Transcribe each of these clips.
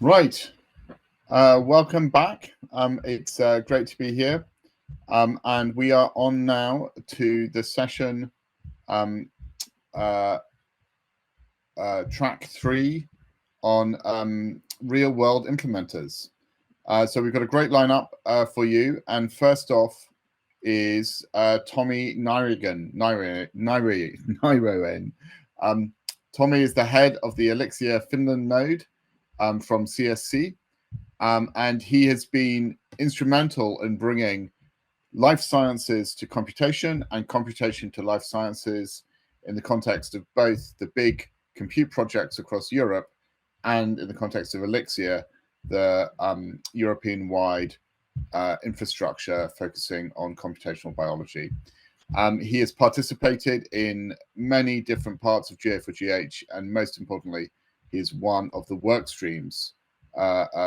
Right. Welcome back. It's great to be here. And we are on now to the session track 3 on real world implementers. So we've got a great lineup for you. And first off is Tommi Nyrönen. Tommi is the head of the Elixir Finland node from CSC. And he has been instrumental in bringing life sciences to computation and computation to life sciences in the context of both the big compute projects across Europe and in the context of Elixir, the European-wide infrastructure focusing on computational biology. He has participated in many different parts of GA4GH, and most importantly, he is one of the work streams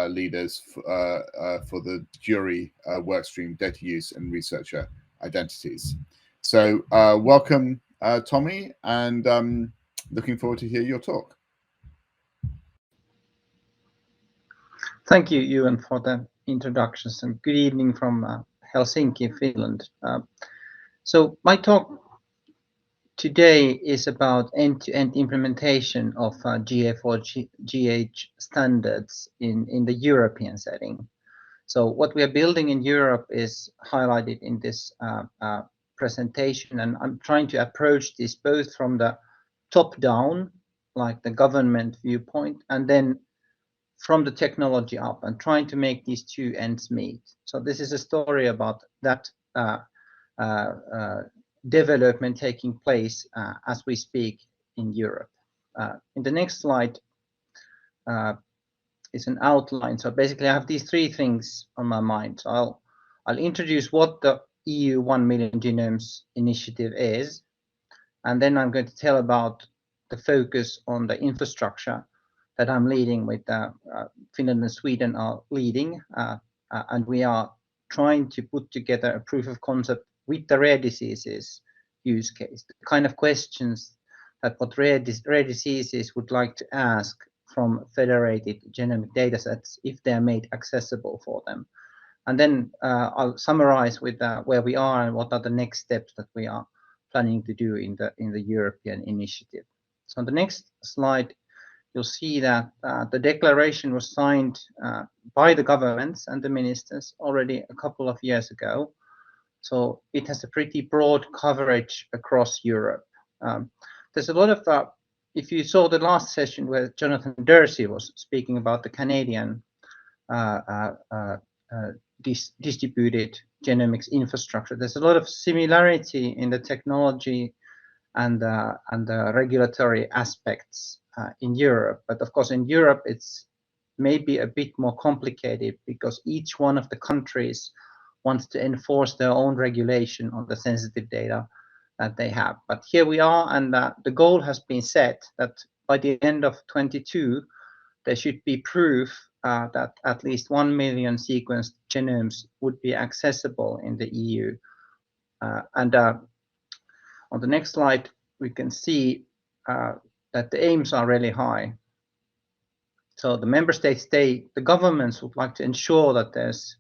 leaders for the jury workstream data use and researcher identities. So welcome, Tommi, and looking forward to hear your talk. Thank you, Ewan, for the introductions, and good evening from Helsinki, Finland. So my talk today is about end-to-end implementation of GA4GH standards in the European setting. So what we are building in Europe is highlighted in this presentation, and I'm trying to approach this both from the top down, like the government viewpoint, and then from the technology up, and trying to make these two ends meet. So this is a story about that development taking place as we speak in Europe. In the next slide is an outline. So basically I have these three things on my mind. So I'll introduce what the EU 1 million genomes initiative is, and then I'm going to tell about the focus on the infrastructure that I'm leading with Finland and Sweden are leading, and we are trying to put together a proof of concept with the rare diseases use case, the kind of questions that what rare diseases would like to ask from federated genomic datasets if they are made accessible for them. And then I'll summarize with where we are and what are the next steps that we are planning to do in the European initiative. So on the next slide, you'll see that the declaration was signed by the governments and the ministers already a couple of years ago. So it has a pretty broad coverage across Europe. There's a lot of, if you saw the last session where Jonathan Dursey was speaking about the Canadian distributed genomics infrastructure, there's a lot of similarity in the technology and the regulatory aspects in Europe. But of course, in Europe, it's maybe a bit more complicated because each one of the countries wants to enforce their own regulation on the sensitive data that they have. But here we are, and the goal has been set that by the end of 22, there should be proof that at least 1 million sequenced genomes would be accessible in the EU. And on the next slide, we can see that the aims are really high. So the member states, the governments would like to ensure that there's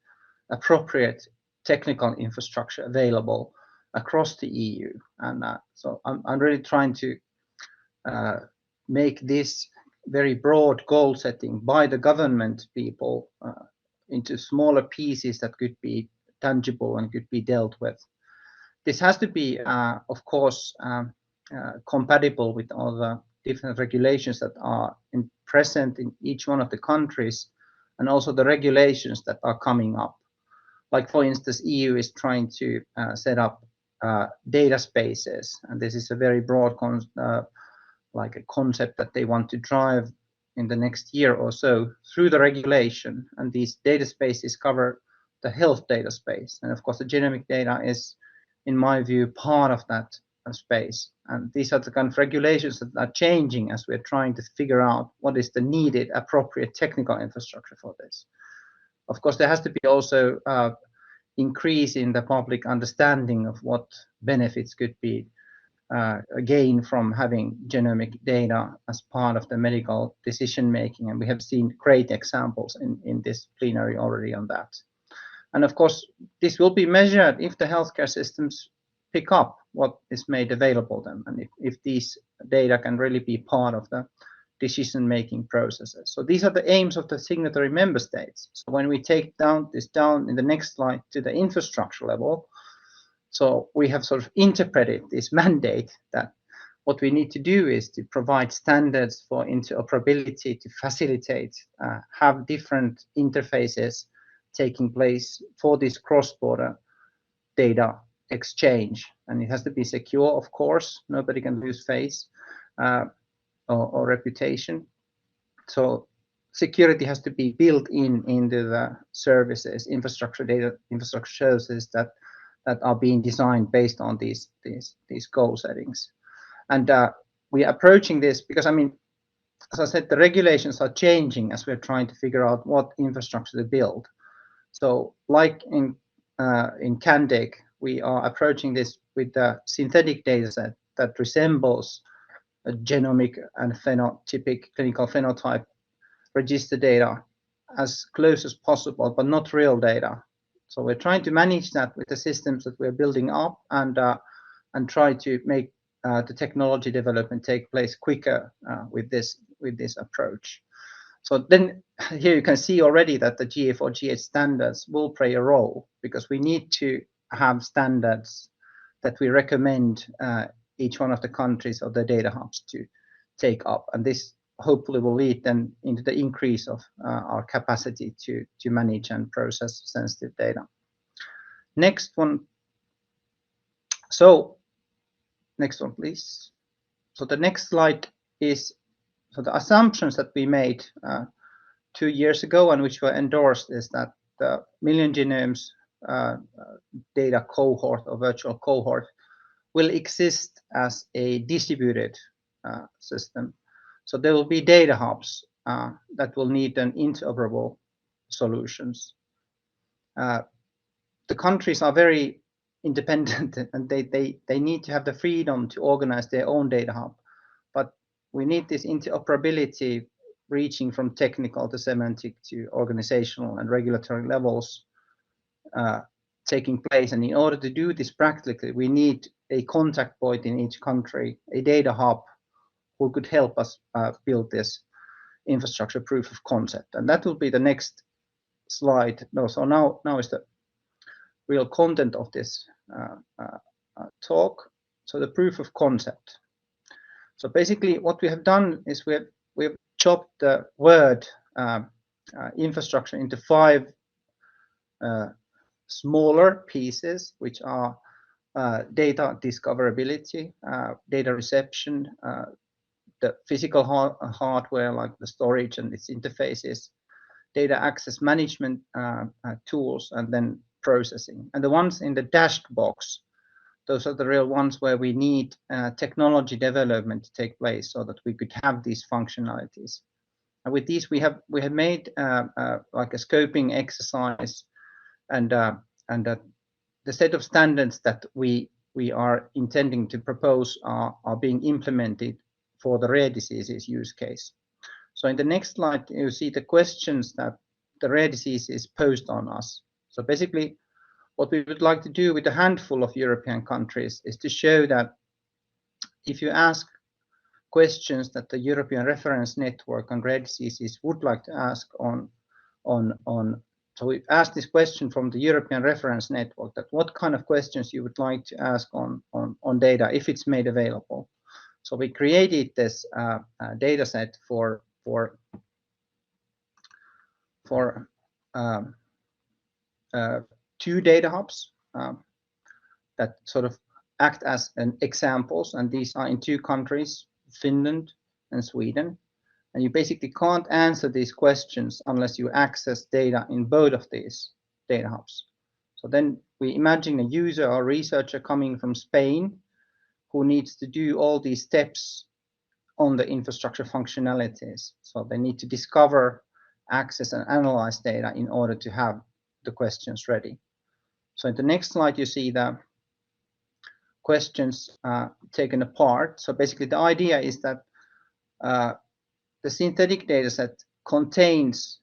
appropriate technical infrastructure available across the EU. And so I'm really trying to make this very broad goal setting by the government people into smaller pieces that could be tangible and could be dealt with. This has to be, of course, compatible with all the different regulations that are present in each one of the countries, and also the regulations that are coming up. Like, for instance, EU is trying to set up data spaces, and this is a very broad like a concept that they want to drive in the next year or so through the regulation. And these data spaces cover the health data space, and of course the genomic data is, in my view, part of that space. And these are the kind of regulations that are changing as we're trying to figure out what is the needed appropriate technical infrastructure for this. Of course, there has to be also increase in the public understanding of what benefits could be gain from having genomic data as part of the medical decision making, and we have seen great examples in this plenary already on that. And of course, this will be measured if the healthcare systems pick up what is made available to them, and if these data can really be part of the decision-making processes. So these are the aims of the signatory member states. So when we take this down in the next slide to the infrastructure level, so we have sort of interpreted this mandate that what we need to do is to provide standards for interoperability to facilitate, have different interfaces taking place for this cross-border data exchange. And it has to be secure, of course. Nobody can lose face or reputation. So security has to be built into the services, infrastructure services that are being designed based on these goal settings. And we are approaching this because, I mean, as I said, the regulations are changing as we're trying to figure out what infrastructure to build. So like in CanDEC, we are approaching this with a synthetic data set that resembles a genomic and phenotypic clinical phenotype register data as close as possible, but not real data. So we're trying to manage that with the systems that we're building up and try to make the technology development take place quicker with this approach. So then here you can see already that the GA4GH standards will play a role, because we need to have standards that we recommend each one of the countries or the data hubs to take up. And this hopefully will lead then into the increase of our capacity to manage and process sensitive data. Next one. So next one, please. So the next slide is the assumptions that we made 2 years ago and which were endorsed is that the Million Genomes data cohort or virtual cohort will exist as a distributed system. So there will be data hubs that will need an interoperable solutions. The countries are very independent and they need to have the freedom to organize their own data hub. But we need this interoperability reaching from technical to semantic to organizational and regulatory levels taking place. And in order to do this practically, we need a contact point in each country, a data hub who could help us build this infrastructure proof of concept. And that will be the next slide. No, so now is the real content of this talk. So the proof of concept. So basically what we have done is we've chopped the word infrastructure into 5 smaller pieces, which are data discoverability, data reception, the physical hardware like the storage and its interfaces, data access management tools, and then processing. And the ones in the dashed box, those are the real ones where we need technology development to take place so that we could have these functionalities. And with these, we have made like a scoping exercise, and the set of standards that we are intending to propose are being implemented for the rare diseases use case. So in the next slide, you see the questions that the rare diseases posed on us. So basically, what we would like to do with a handful of European countries is to show that if you ask questions that the European Reference Network on rare diseases would like to ask so we asked this question from the European Reference Network, that what kind of questions you would like to ask on data if it's made available. So we created this data set for 2 data hubs that sort of act as examples, and these are in 2 countries, Finland and Sweden. And you basically can't answer these questions unless you access data in both of these data hubs. So then we imagine a user or researcher coming from Spain who needs to do all these steps on the infrastructure functionalities. So they need to discover, access, and analyze data in order to have the questions ready. So in the next slide, you see the questions taken apart. So basically the idea is that the synthetic data set contains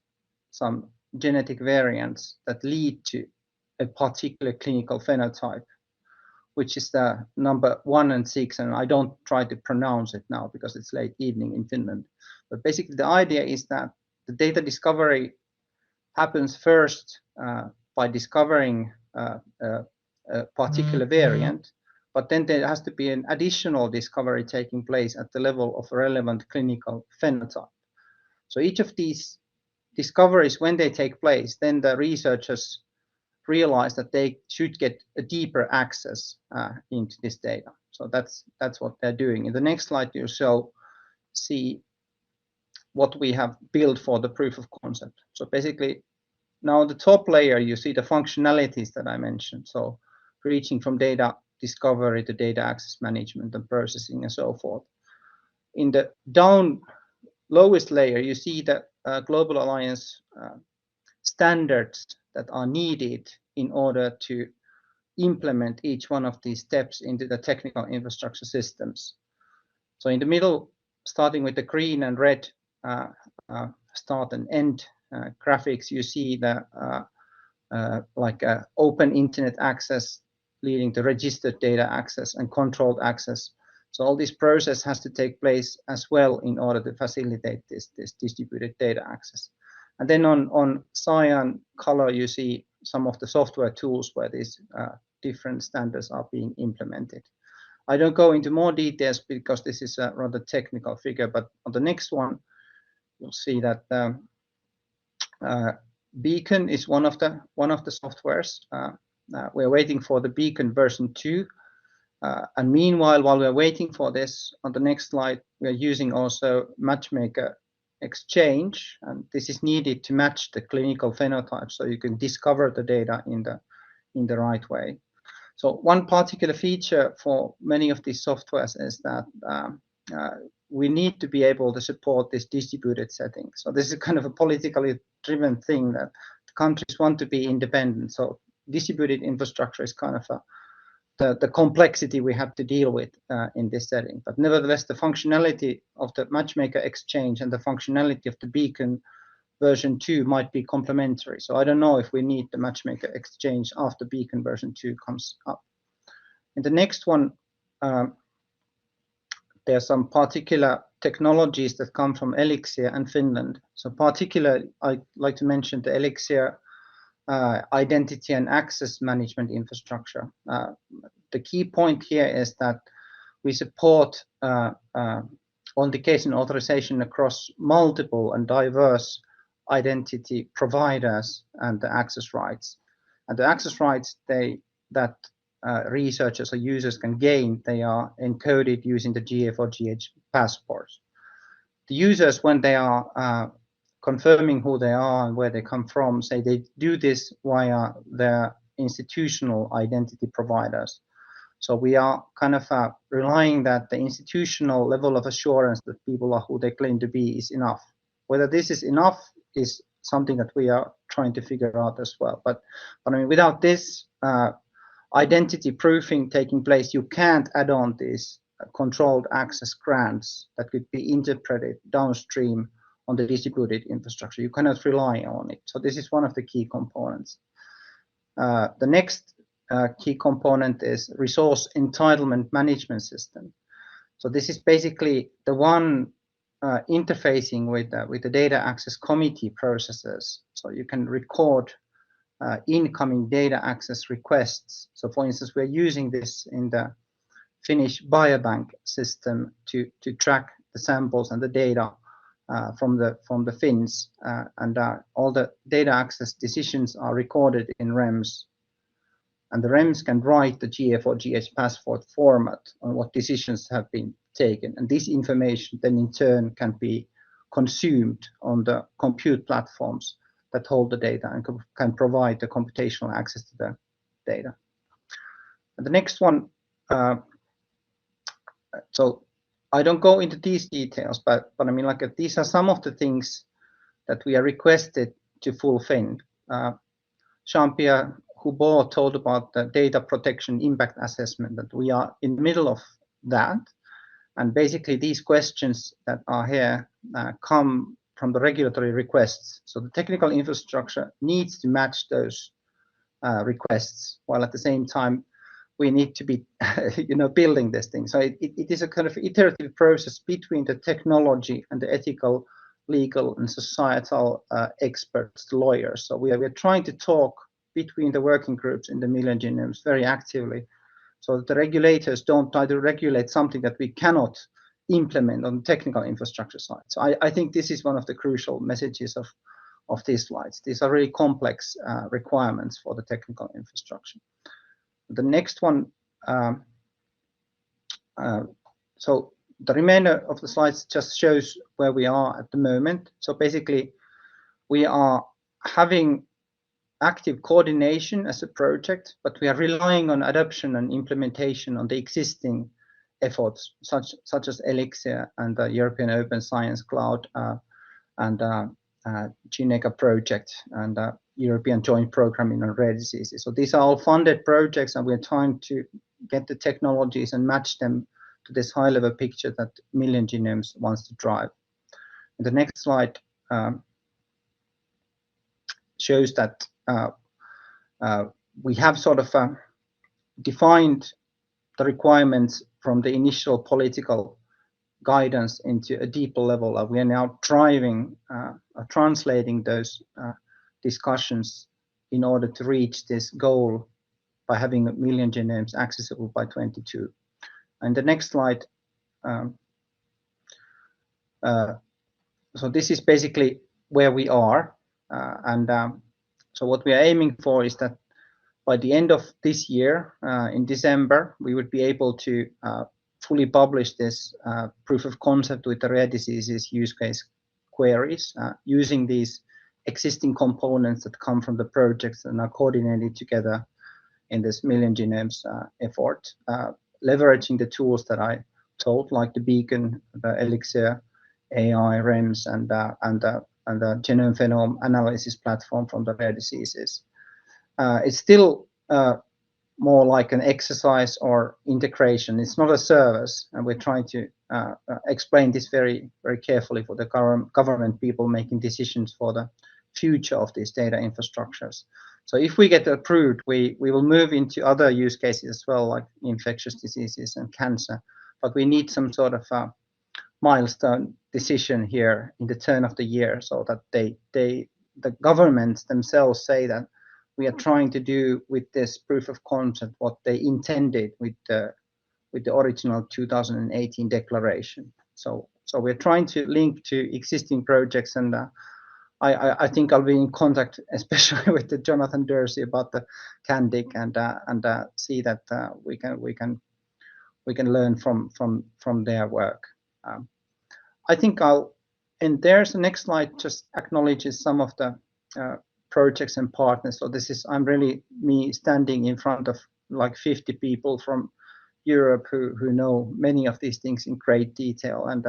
some genetic variants that lead to a particular clinical phenotype, which is the number 1 and 6, and I don't try to pronounce it now because it's late evening in Finland. But basically the idea is that the data discovery happens first by discovering a particular variant, but then there has to be an additional discovery taking place at the level of a relevant clinical phenotype. So each of these discoveries, when they take place, then the researchers realize that they should get a deeper access into this data. So that's what they're doing. In the next slide, you shall see what we have built for the proof of concept. So basically, now the top layer, you see the functionalities that I mentioned. So reaching from data discovery to data access management and processing and so forth. In the down lowest layer, you see the Global Alliance standards that are needed in order to implement each one of these steps into the technical infrastructure systems. So in the middle, starting with the green and red start and end graphics, you see the open internet access leading to registered data access and controlled access. So all this process has to take place as well in order to facilitate this distributed data access. And then on cyan color, you see some of the software tools where these different standards are being implemented. I don't go into more details because this is a rather technical figure, but on the next one, you'll see that Beacon is one of the softwares. We're waiting for the Beacon version 2. And meanwhile, while we're waiting for this, on the next slide, we're using also Matchmaker Exchange, and this is needed to match the clinical phenotype so you can discover the data in the right way. So one particular feature for many of these softwares is that we need to be able to support this distributed setting. So this is kind of a politically driven thing that the countries want to be independent. So distributed infrastructure is kind of the complexity we have to deal with in this setting. But nevertheless, the functionality of the Matchmaker Exchange and the functionality of the Beacon version 2 might be complementary. So I don't know if we need the Matchmaker Exchange after Beacon version 2 comes up. In the next one, there are some particular technologies that come from Elixir and Finland. So particularly, I'd like to mention the Elixir identity and access management infrastructure. The key point here is that we support authentication authorization across multiple and diverse identity providers and the access rights. And the access rights that researchers or users can gain, they are encoded using the GA4GH passports. The users, when they are confirming who they are and where they come from, say they do this via their institutional identity providers. So we are kind of relying that the institutional level of assurance that people are who they claim to be is enough. Whether this is enough is something that we are trying to figure out as well. But I mean, without this identity proofing taking place, you can't add on these controlled access grants that could be interpreted downstream on the distributed infrastructure. You cannot rely on it. So this is one of the key components. The next key component is resource entitlement management system. So this is basically the one interfacing with the data access committee processes. So you can record incoming data access requests. So for instance, we're using this in the Finnish biobank system to track the samples and the data from the Finns, and all the data access decisions are recorded in REMS, and the REMS can write the GA4GH passport format on what decisions have been taken, and this information then in turn can be consumed on the compute platforms that hold the data and can provide the computational access to the data. And the next one, so I don't go into these details, but I mean, like these are some of the things that we are requested to fulfill. Jean-Pierre, Kubo told about the data protection impact assessment, that we are in the middle of that. And basically these questions that are here come from the regulatory requests. So the technical infrastructure needs to match those requests, while at the same time we need to be building this thing. So it is a kind of iterative process between the technology and the ethical, legal and societal experts, lawyers. So we are trying to talk between the working groups in the Million Genomes very actively, so that the regulators don't try to regulate something that we cannot implement on the technical infrastructure side. So I think this is one of the crucial messages of these slides. These are really complex requirements for the technical infrastructure. The next one, so the remainder of the slides just shows where we are at the moment. So basically, we are having active coordination as a project, but we are relying on adoption and implementation on the existing efforts, such as Elixir and the European Open Science Cloud and GeneGA project and European Joint Programming on Rare Diseases. So these are all funded projects, and we're trying to get the technologies and match them to this high-level picture that Million Genomes wants to drive. And the next slide shows that we have sort of defined the requirements from the initial political guidance into a deeper level. We are now driving, translating those discussions in order to reach this goal by having 1 million genomes accessible by 2022. And the next slide. So this is basically where we are. So what we are aiming for is that by the end of this year, in December, we would be able to fully publish this proof of concept with the rare diseases use case queries using these existing components that come from the projects and are coordinated together in this Million Genomes effort, leveraging the tools that I told, like the Beacon, the Elixir, AI, REMS, and the genome phenome analysis platform from the rare diseases. It's still more like an exercise or integration. It's not a service, and we're trying to explain this very, very carefully for the government people making decisions for the future of these data infrastructures. So if we get approved, we will move into other use cases as well, like infectious diseases and cancer. But we need some sort of milestone decision here in the turn of the year, so that the governments themselves say that we are trying to do with this proof of concept what they intended with the original 2018 declaration. So we're trying to link to existing projects, and I think I'll be in contact, especially with the Jonathan Dorsey about the CanDIC and see that we can learn from their work. I think and there's the next slide just acknowledges some of the projects and partners. So this is, I'm really me standing in front of like 50 people from Europe who know many of these things in great detail. And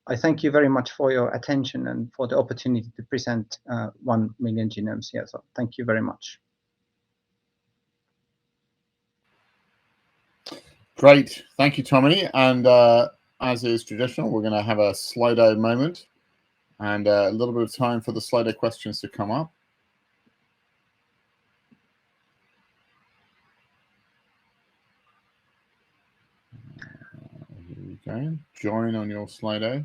I thank you very much for your attention and for the opportunity to present 1 million genomes here. So thank you very much. Great, thank you, Tommi. And as is traditional, we're going to have a Slido moment and a little bit of time for the Slido questions to come up. Here we go. Join on your Slido.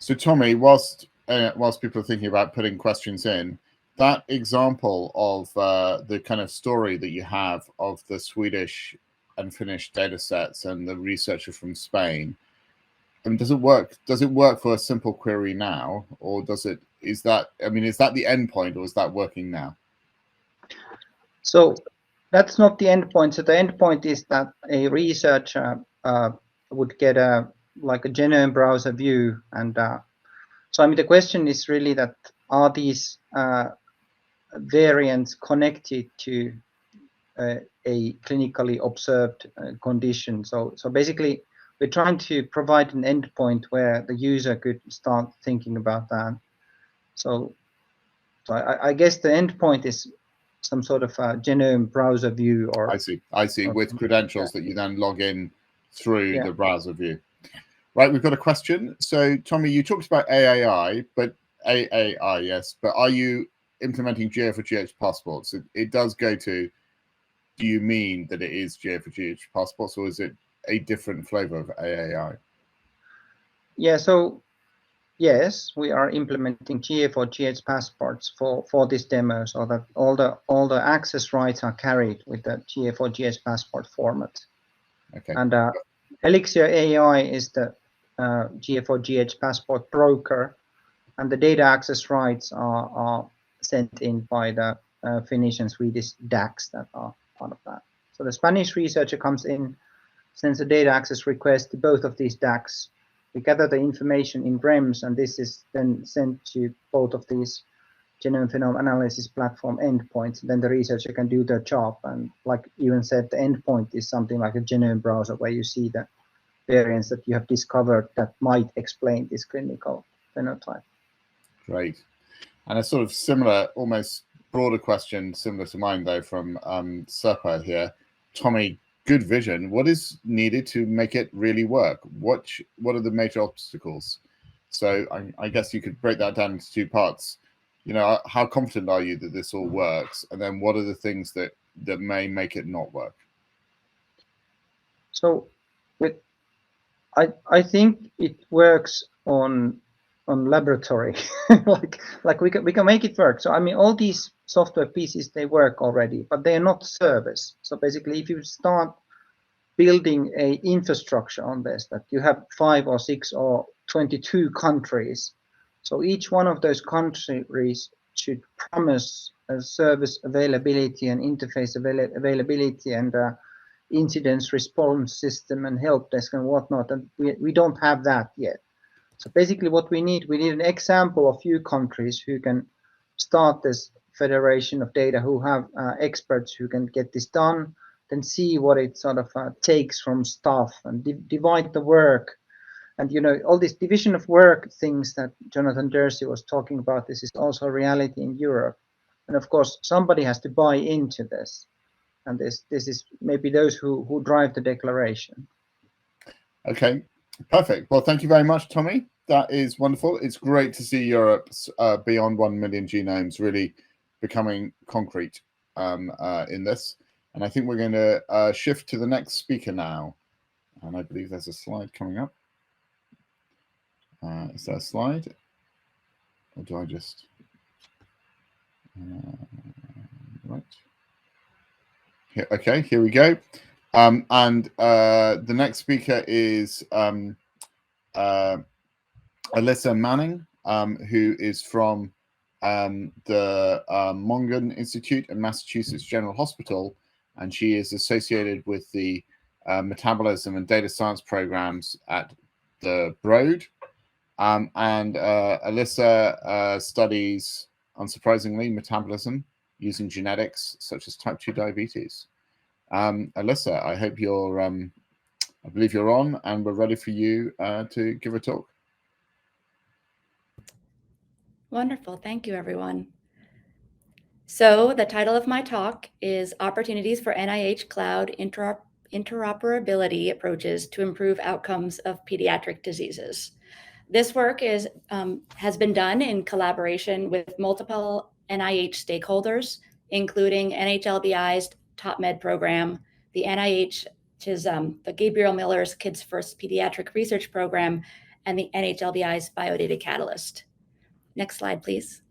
So Tommi, whilst people are thinking about putting questions in, that example of the kind of story that you have of the Swedish and Finnish data sets and the researcher from Spain, I mean, does it work? Does it work for a simple query now, or is that the end point, or is that working now? So that's not the end point. So the end point is that a researcher would get a genome browser view, and so I mean the question is really that are these variants connected to a clinically observed condition. So basically, we're trying to provide an endpoint where the user could start thinking about that. So I guess the endpoint is some sort of a genome browser view, or I see, with credentials that you then log in through the browser view. Right, we've got a question. So, Tommi, you talked about AAI, but AAI, yes, but are you implementing GA4GH passports? It does go to, do you mean that it is GA4GH passports, or is it a different flavor of AAI? Yeah, so yes, we are implementing GA4GH passports for this demo, so that all the access rights are carried with the GA4GH passport format. Okay. And Elixir AI is the GA4GH passport broker, and the data access rights are sent in by the Finnish and Swedish DACs that are part of that. So the Spanish researcher comes in, sends a data access request to both of these DACs. We gather the information in REMS, and this is then sent to both of these genome phenome analysis platform endpoints. Then the researcher can do their job. And like Ewan said, the endpoint is something like a genome browser where you see the variants that you have discovered that might explain this clinical phenotype. Great. And a sort of similar, almost broader question, similar to mine though, from Serpa here. Tommi, good vision. What is needed to make it really work? What are the major obstacles? So I guess you could break that down into two parts. You know, how confident are you that this all works? And then what are the things that may make it not work? So I think it works on laboratory. like we can make it work. So I mean, all these software pieces, they work already, but they are not service. So basically, if you start building a infrastructure on this, that you have 5 or 6 or 22 countries, so each one of those countries should promise a service availability and interface availability and incidence response system and help desk and whatnot, and we don't have that yet. So basically what we need an example of few countries who can start this federation of data, who have experts who can get this done, then see what it sort of takes from staff and divide the work. And, you know, all this division of work things that Jonathan Dersey was talking about, this is also a reality in Europe. And of course, somebody has to buy into this. And this is maybe those who drive the declaration. Okay, perfect. Well, thank you very much, Tommi. That is wonderful. It's great to see Europe's beyond 1 million genomes really becoming concrete in this. And I think we're going to shift to the next speaker now. And I believe there's a slide coming up. Is there a slide? Or do I just... right. Here, okay, here we go. And the next speaker is Alisa Manning, who is from the Mongan Institute at Massachusetts General Hospital, and she is associated with the metabolism and data science programs at the Broad. And Alisa studies, unsurprisingly, metabolism using genetics such as type 2 diabetes. Alisa, I hope you're, I believe you're on, and we're ready for you to give a talk. Wonderful. Thank you, everyone. So the title of my talk is Opportunities for NIH Cloud Interoperability Approaches to Improve Outcomes of Pediatric Diseases. This work has been done in collaboration with multiple NIH stakeholders, including NHLBI's Top Med program, the NIH's the Gabriel Miller's Kids First Pediatric Research Program, and the NHLBI's Biodata Catalyst. Next slide, please.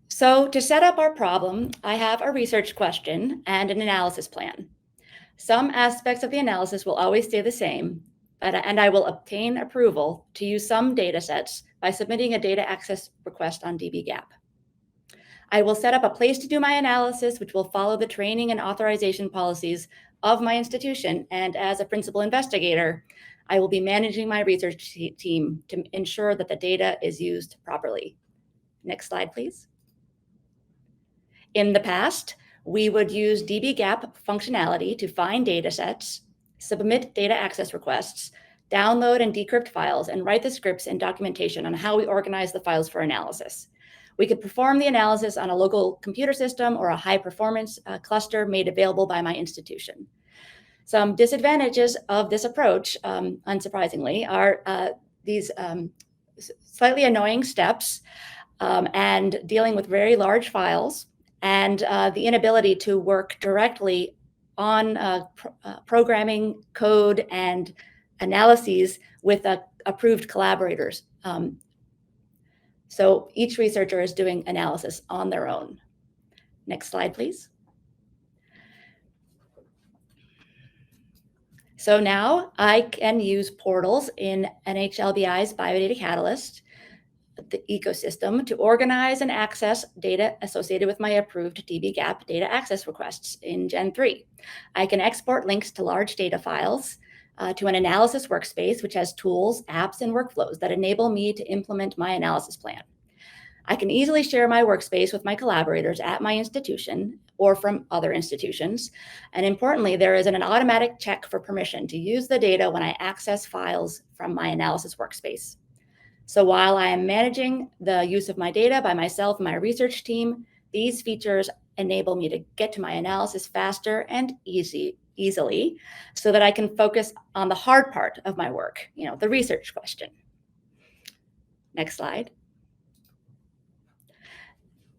So to set up our problem, I have a research question and an analysis plan. Some aspects of the analysis will always stay the same, and I will obtain approval to use some data sets by submitting a data access request on dbGaP. I will set up a place to do my analysis, which will follow the training and authorization policies of my institution. And as a principal investigator, I will be managing my research team to ensure that the data is used properly. Next slide, please. In the past, we would use dbGaP functionality to find data sets, submit data access requests, download and decrypt files, and write the scripts and documentation on how we organize the files for analysis. We could perform the analysis on a local computer system or a high-performance cluster made available by my institution. Some disadvantages of this approach, unsurprisingly, are these slightly annoying steps and dealing with very large files, and the inability to work directly on programming code and analyses with approved collaborators. So each researcher is doing analysis on their own. Next slide, please. So now I can use portals in NHLBI's Biodata Catalyst, the ecosystem, to organize and access data associated with my approved dbGaP data access requests in Gen 3. I can export links to large data files to an analysis workspace, which has tools, apps, and workflows that enable me to implement my analysis plan. I can easily share my workspace with my collaborators at my institution or from other institutions. And importantly, there is an automatic check for permission to use the data when I access files from my analysis workspace. So while I am managing the use of my data by myself and my research team, these features enable me to get to my analysis faster and easily so that I can focus on the hard part of my work, the research question. Next slide.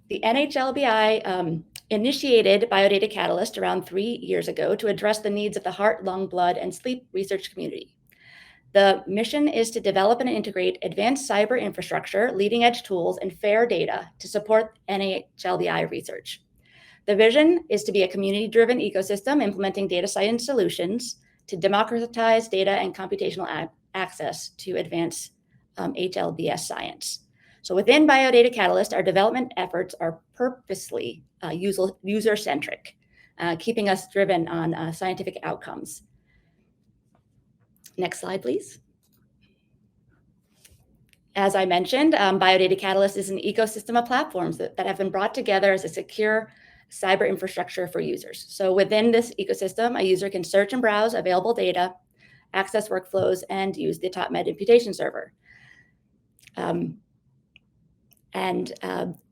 The NHLBI initiated Biodata Catalyst around 3 years ago to address the needs of the heart, lung, blood, and sleep research community. The mission is to develop and integrate advanced cyber infrastructure, leading-edge tools, and fair data to support NHLBI research. The vision is to be a community-driven ecosystem implementing data science solutions to democratize data and computational access to advance HLBS science. So within Biodata Catalyst, our development efforts are purposely user-centric, keeping us driven on scientific outcomes. Next slide, please. As I mentioned, Biodata Catalyst is an ecosystem of platforms that have been brought together as a secure cyber infrastructure for users. So within this ecosystem, a user can search and browse available data, access workflows, and use the TopMed imputation server.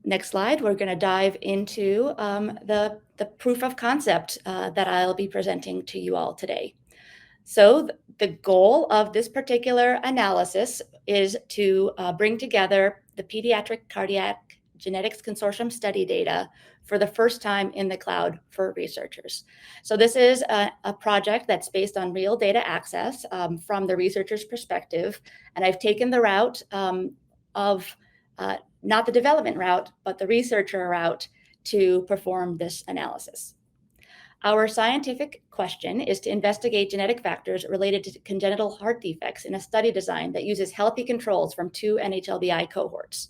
Next slide, we're going to dive into the proof of concept that I'll be presenting to you all today. So the goal of this particular analysis is to bring together the Pediatric Cardiac Genetics Consortium study data for the first time in the cloud for researchers. So this is a project that's based on real data access from the researcher's perspective. And I've taken the route of not the development route, but the researcher route to perform this analysis. Our scientific question is to investigate genetic factors related to congenital heart defects in a study design that uses healthy controls from 2 NHLBI cohorts.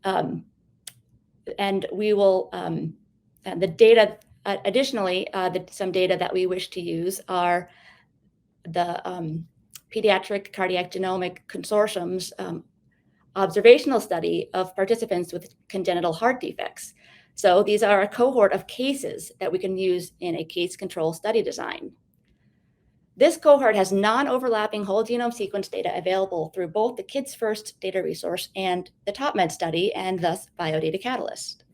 And we will, the data, additionally, some data that we wish to use are the Pediatric Cardiac Genomic Consortium's observational study of participants with congenital heart defects. So these are a cohort of cases that we can use in a case control study design. This cohort has non-overlapping whole genome sequence data available through both the Kids First data resource and the TopMed study, and thus Biodata Catalyst.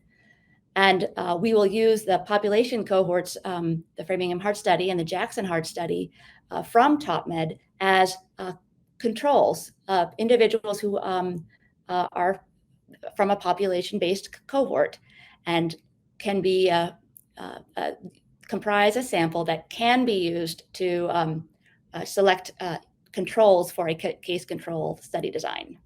And we will use the population cohorts, the Framingham Heart Study and the Jackson Heart Study from TopMed as controls of individuals who are from a population-based cohort and can be comprise a sample that can be used to select controls for a case control study design.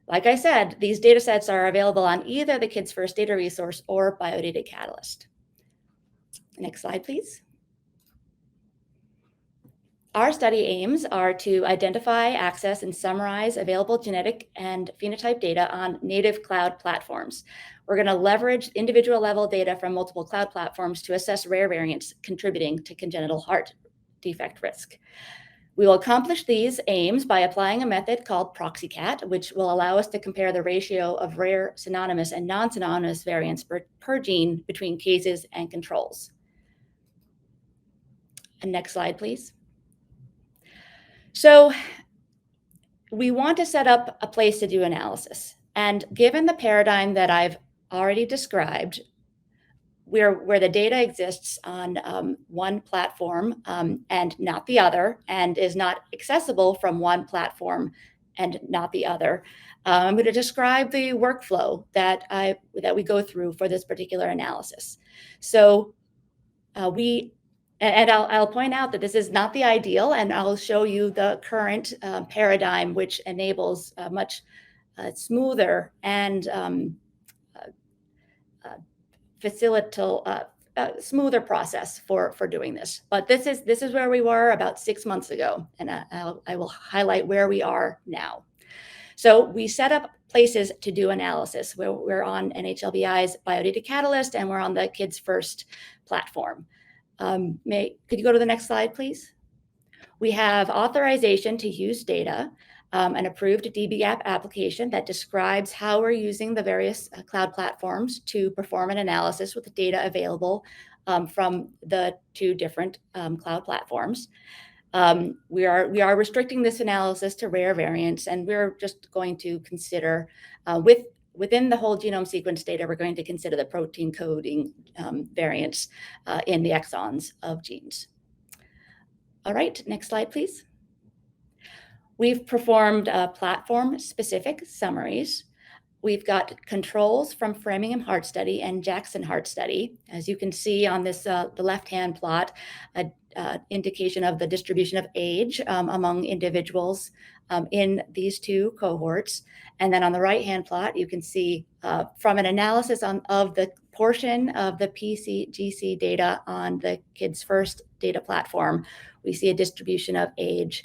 Like I said, these data sets are available on either the Kids First data resource or Biodata Catalyst. Next slide, please. Our study aims are to identify, access, and summarize available genetic and phenotype data on native cloud platforms. We're going to leverage individual level data from multiple cloud platforms to assess rare variants contributing to congenital heart defect risk. We will accomplish these aims by applying a method called ProxyCat, which will allow us to compare the ratio of rare synonymous and non-synonymous variants per gene between cases and controls. And next slide, please. So we want to set up a place to do analysis. And given the paradigm that I've already described, where the data exists on one platform and not the other, and is not accessible from one platform and not the other, I'm going to describe the workflow that we go through for this particular analysis. So I'll point out that this is not the ideal, and I'll show you the current paradigm, which enables a much smoother and smoother process for doing this. But this is where we were about 6 months ago, and I will highlight where we are now. So we set up places to do analysis. We're on NHLBI's Biodata Catalyst, and we're on the Kids First platform. Could you go to the next slide, please? We have authorization to use data, an approved dbGaP application that describes how we're using the various cloud platforms to perform an analysis with the data available from the 2 different cloud platforms. We are restricting this analysis to rare variants, and we're just going to consider within the whole genome sequence data, we're going to consider the protein coding variants in the exons of genes. All right, next slide, please. We've performed platform-specific summaries. We've got controls from Framingham Heart Study and Jackson Heart Study. As you can see on this, the left-hand plot, indication of the distribution of age among individuals in these 2 cohorts. And then on the right-hand plot, you can see from an analysis of the portion of the PCGC data on the Kids First data platform, we see a distribution of age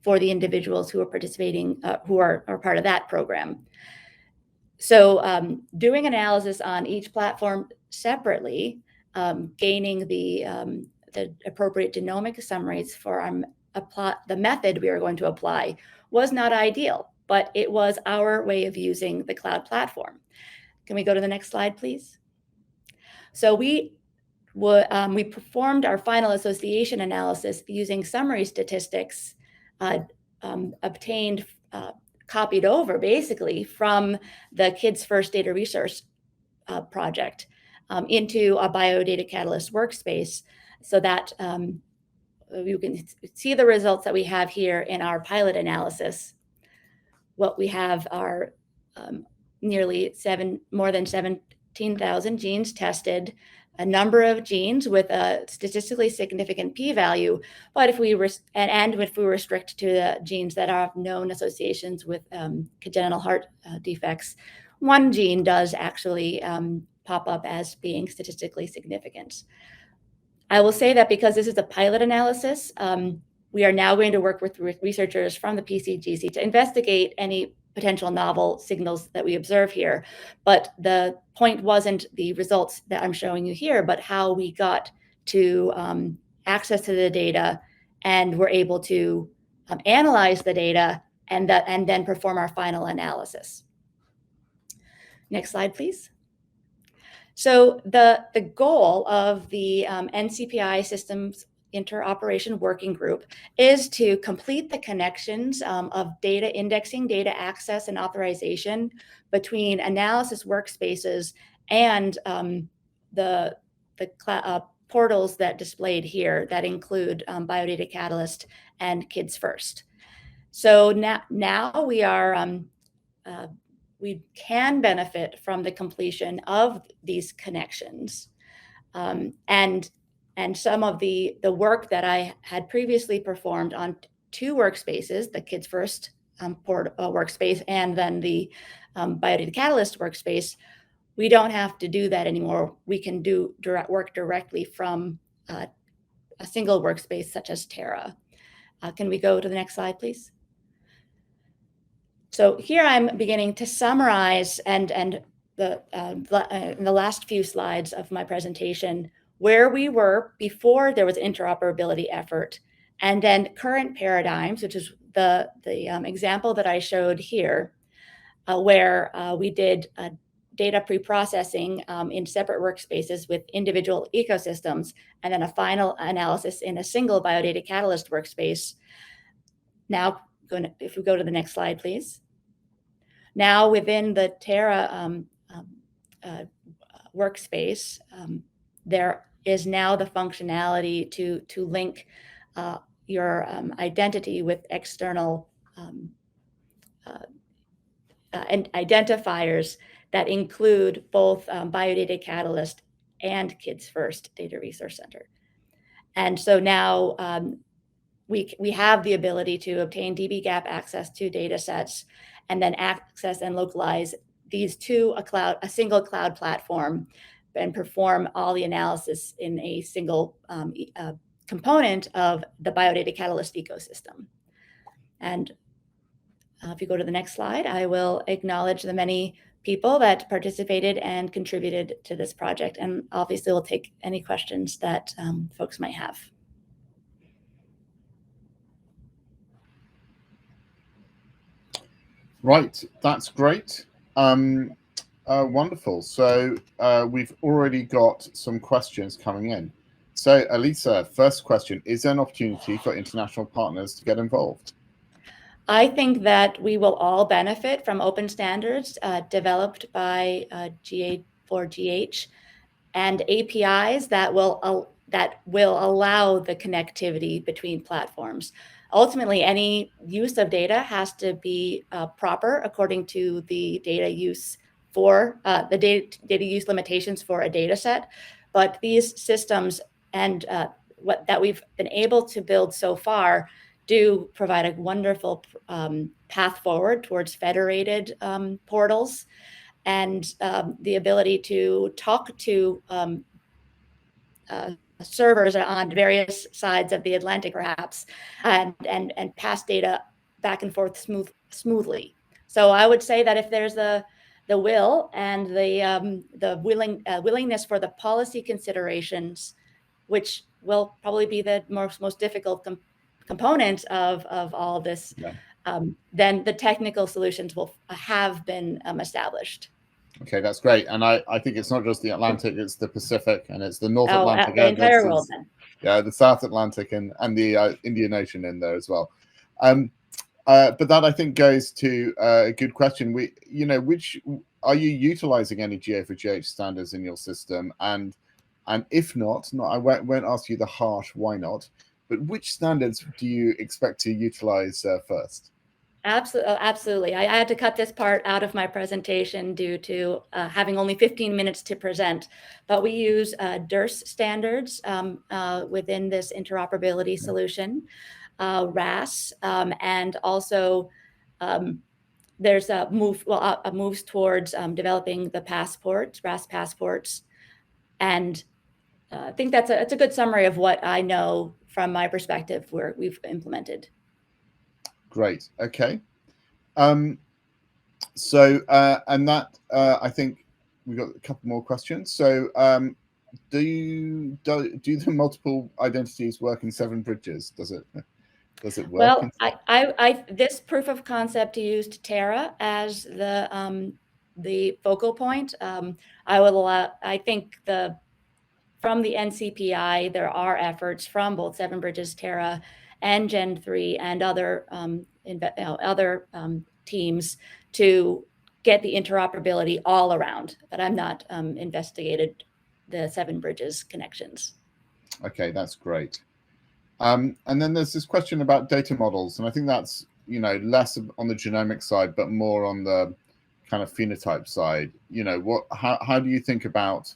for the individuals who are participating, who are part of that program. So doing analysis on each platform separately, gaining the appropriate genomic summaries for the method we are going to apply was not ideal, but it was our way of using the cloud platform. Can we go to the next slide, please? So we performed our final association analysis using summary statistics obtained, copied over basically from the Kids First Data Research project into a Biodata Catalyst workspace, so that you can see the results that we have here in our pilot analysis. What we have are more than 17,000 genes tested, a number of genes with a statistically significant p-value, but if we restrict to the genes that have known associations with congenital heart defects, 1 gene does actually pop up as being statistically significant. I will say that because this is a pilot analysis, we are now going to work with researchers from the PCGC to investigate any potential novel signals that we observe here. But the point wasn't the results that I'm showing you here, but how we got to access to the data and were able to analyze the data and then perform our final analysis. Next slide, please. So the goal of the NCPI Systems Interoperation Working Group is to complete the connections of data indexing, data access, and authorization between analysis workspaces and the portals that displayed here that include Biodata Catalyst and Kids First. So now we are we can benefit from the completion of these connections. And some of the work that I had previously performed on 2 workspaces, the Kids First workspace and then the Biodata Catalyst workspace, we don't have to do that anymore. We can do work directly from a single workspace such as Terra. Can we go to the next slide, please? So here I'm beginning to summarize and in the last few slides of my presentation where we were before there was an interoperability effort And then current paradigms, which is the example that I showed here, where we did data pre-processing in separate workspaces with individual ecosystems, and then a final analysis in a single biodata catalyst workspace. Now, if we go to the next slide, please. Now within the Terra workspace, there is now the functionality to link your identity with external and identifiers that include both Biodata Catalyst and Kids First Data Resource Center. And so now we have the ability to obtain dbGaP access to data sets and then access and localize these to a single cloud platform and perform all the analysis in a single component of the Biodata Catalyst ecosystem. And if you go to the next slide, I will acknowledge the many people that participated and contributed to this project. And obviously we'll take any questions that folks might have. Right, that's great. Wonderful. So we've already got some questions coming in. So Alisa, first question, is there an opportunity for international partners to get involved? I think that we will all benefit from open standards developed by GA4GH and APIs that will allow the connectivity between platforms. Ultimately, any use of data has to be proper according to the data use for the data use limitations for a data set. But these systems and that we've been able to build so far do provide a wonderful path forward towards federated portals and the ability to talk to servers on various sides of the Atlantic, perhaps, and pass data back and forth smoothly. So I would say that if there's the will and the willingness for the policy considerations, which will probably be the most difficult component of all of this, then the technical solutions will have been established. Okay, that's great. And I think it's not just the Atlantic, it's the Pacific, and it's the North Atlantic. The entire world then. Yeah, the South Atlantic and the Indian Ocean in there as well. But that I think goes to a good question. Which are you utilizing any GA4GH standards in your system? And if not, I won't ask you the harsh why not, but which standards do you expect to utilize first? Absolutely. I had to cut this part out of my presentation due to having only 15 minutes to present, but we use DERS standards within this interoperability solution, RAS, and also there's a moves towards developing the passports, RAS passports, and I think that's a good summary of what I know from my perspective where we've implemented. Great. Okay. So and that I think we've got a couple more questions. So do the multiple identities work in 7 bridges? Does it work? Well, this proof of concept used Terra as the focal point. I think from the NCPI there are efforts from both 7 bridges, Terra, and Gen 3 and other teams to get the interoperability all around, but I'm not investigated the 7 bridges connections. Okay, that's great. And then there's this question about data models, and I think that's less on the genomic side, but more on the kind of phenotype side. How do you think about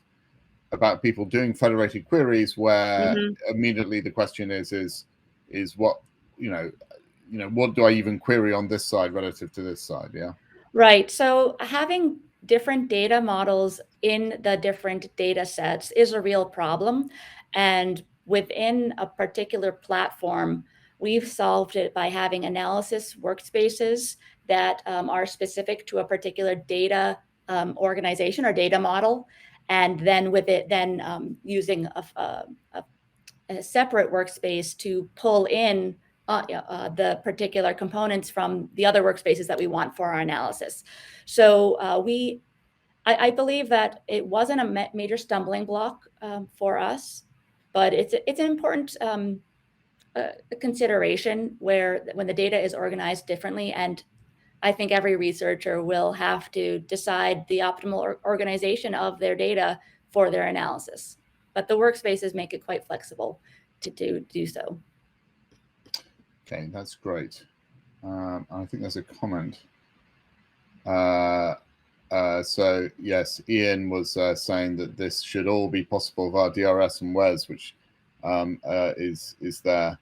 people doing federated queries where immediately the question is what what do I even query on this side relative to this side? Yeah. Right. So having different data models in the different data sets is a real problem. And within a particular platform, we've solved it by having analysis workspaces that are specific to a particular data organization or data model. And then with it, using a separate workspace to pull in the particular components from the other workspaces that we want for our analysis. So I believe that it wasn't a major stumbling block for us, but it's an important consideration when the data is organized differently. And I think every researcher will have to decide the optimal organization of their data for their analysis. But the workspaces make it quite flexible to do so. Okay, that's great. I think there's a comment. So yes, Ian was saying that this should all be possible via DRS and WES, which is there.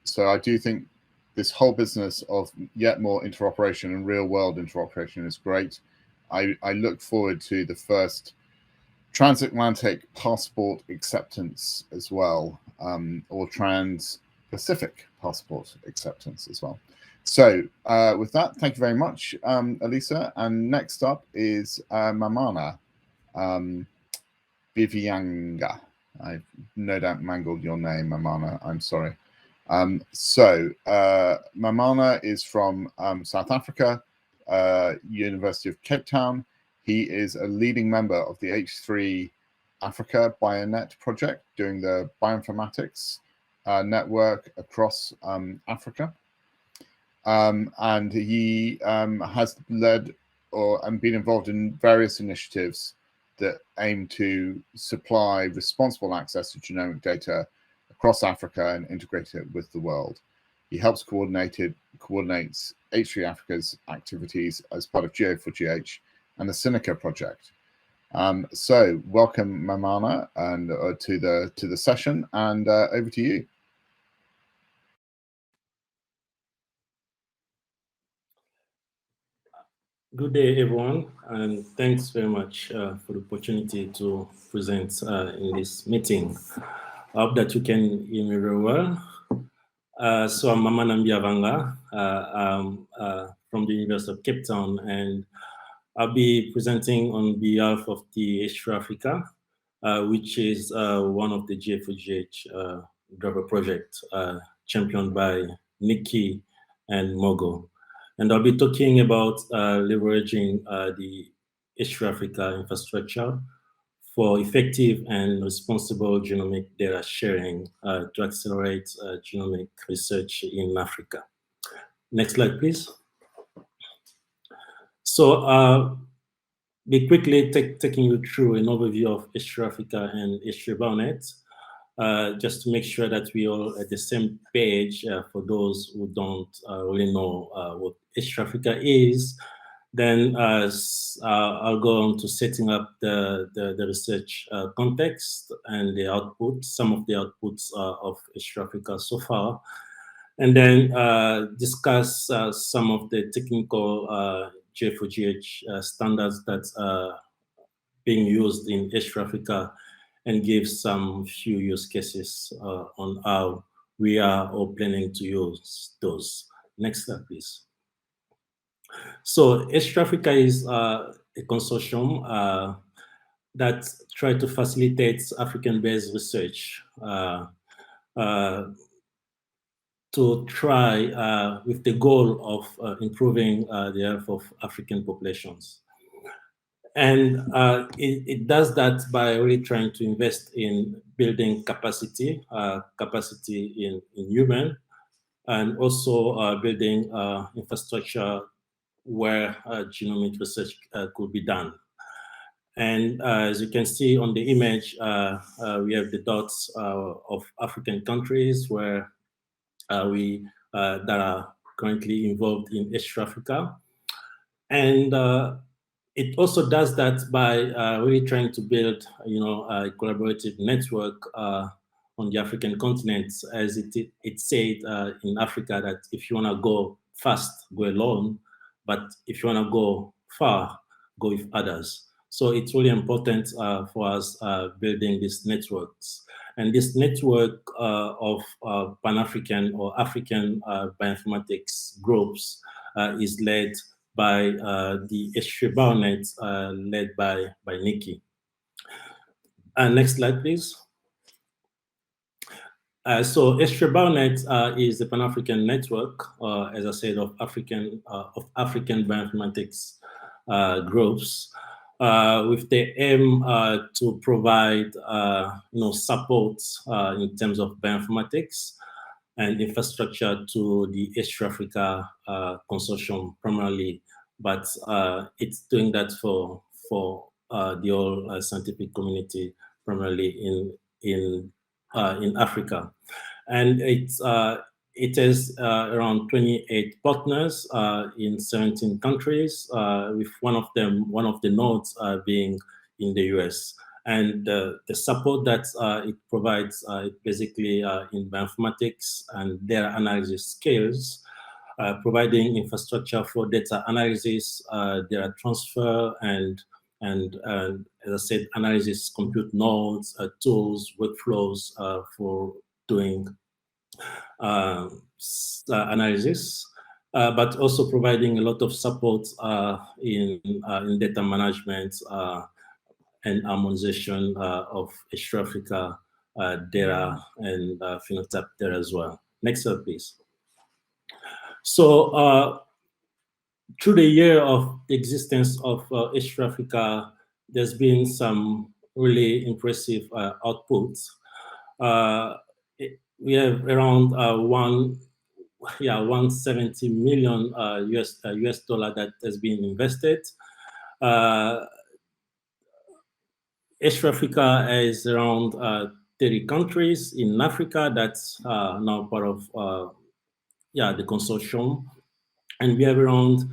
So I do think this whole business of yet more interoperation and real world interoperation is great. I look forward to the first transatlantic passport acceptance as well, or trans-Pacific passport acceptance as well. So with that, thank you very much, Alisa. And next up is Mamana Mbiyavanga. I've no doubt mangled your name, Mamana. I'm sorry. Mamana is from South Africa, University of Cape Town. He is a leading member of the H3 Africa BioNet project, doing the bioinformatics network across Africa. And he has led and been involved in various initiatives that aim to supply responsible access to genomic data across Africa and integrate it with the world. He helps coordinates H3 Africa's activities as part of GA4GH and the Sinica project. So welcome, Mamana, and to the session, and over to you. Good day, everyone, and thanks very much for the opportunity to present in this meeting. I hope that you can hear me very well. So I'm Mamana Mbiyavanga. I'm from the University of Cape Town, and I'll be presenting on behalf of the H3 Africa, which is one of the GA4GH driver project championed by Nikki and Mogo. And I'll be talking about leveraging the H3 Africa infrastructure for effective and responsible genomic data sharing to accelerate genomic research in Africa. Next slide, please. So be quickly taking you through an overview of H3 Africa and H3 BioNet, just to make sure that we all at the same page for those who don't really know what H3 Africa is. Then I'll go on to setting up the research context and the output, some of the outputs of H3 Africa so far, and then discuss some of the technical GA4GH standards that are being used in H3 Africa, and give some few use cases on how we are all planning to use those. Next slide, please. So H3 Africa is a consortium that tries to facilitate African-based research to try with the goal of improving the health of African populations. And it does that by really trying to invest in building capacity in human, and also building infrastructure where genomic research could be done. And as you can see on the image, we have the dots of African countries where that are currently involved in H3 Africa. And it also does that by really trying to build, a collaborative network on the African continent, as it said in Africa that if you want to go fast, go alone, but if you want to go far, go with others. So it's really important for us building these networks. And this network of Pan-African or African bioinformatics groups is led by the H3 BioNet, led by Nikki. Next slide, please. So ESTRA-BioNet is the Pan-African network, as I said, of African bioinformatics groups, with the aim to provide support in terms of bioinformatics and infrastructure to the East Africa consortium primarily, but it's doing that for the whole scientific community, primarily in Africa. And it has around 28 partners in 17 countries, with one of the nodes being in the US. And the support that it provides basically in bioinformatics and data analysis skills, providing infrastructure for data analysis, data transfer, and as I said, analysis, compute nodes, tools, workflows for doing analysis, but also providing a lot of support in data management and harmonization of East Africa data and phenotype data as well. Next slide, please. So through the year of existence of East Africa, there's been some really impressive outputs. We have around 170 million US dollar that has been invested. East Africa is around 30 countries in Africa that's now part of the consortium, and we have around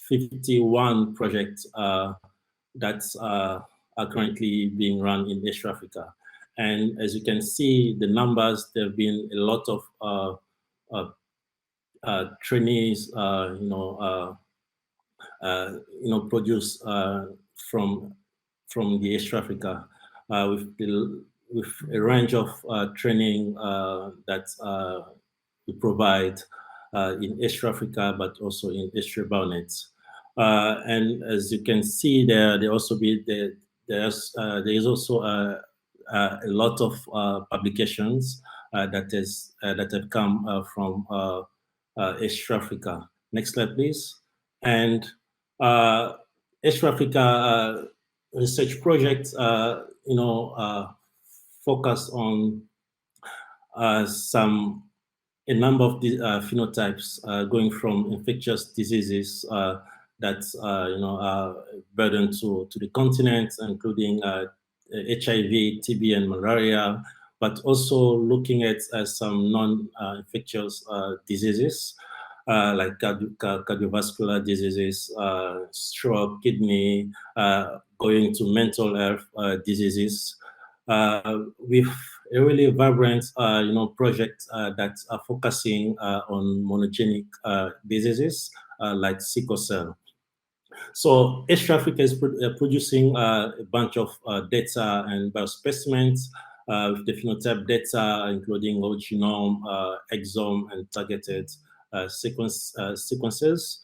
51 projects that are currently being run in East Africa. And as you can see, the numbers, there have been a lot of trainees, produced from the East Africa with a range of training that we provide in East Africa, but also in ESTRA-BioNet. And as you can see there, there is also a lot of publications that have come from East Africa. Next slide, please. And East Africa research projects, focus on a number of the phenotypes going from infectious diseases that are burden to the continent, including HIV, TB, and malaria, but also looking at some non-infectious diseases like cardiovascular diseases, stroke, kidney, going to mental health diseases, with a really vibrant, project that are focusing on monogenic diseases like sickle cell. So East Africa is producing a bunch of data and biospecimens with the phenotype data, including whole genome, exome, and targeted sequences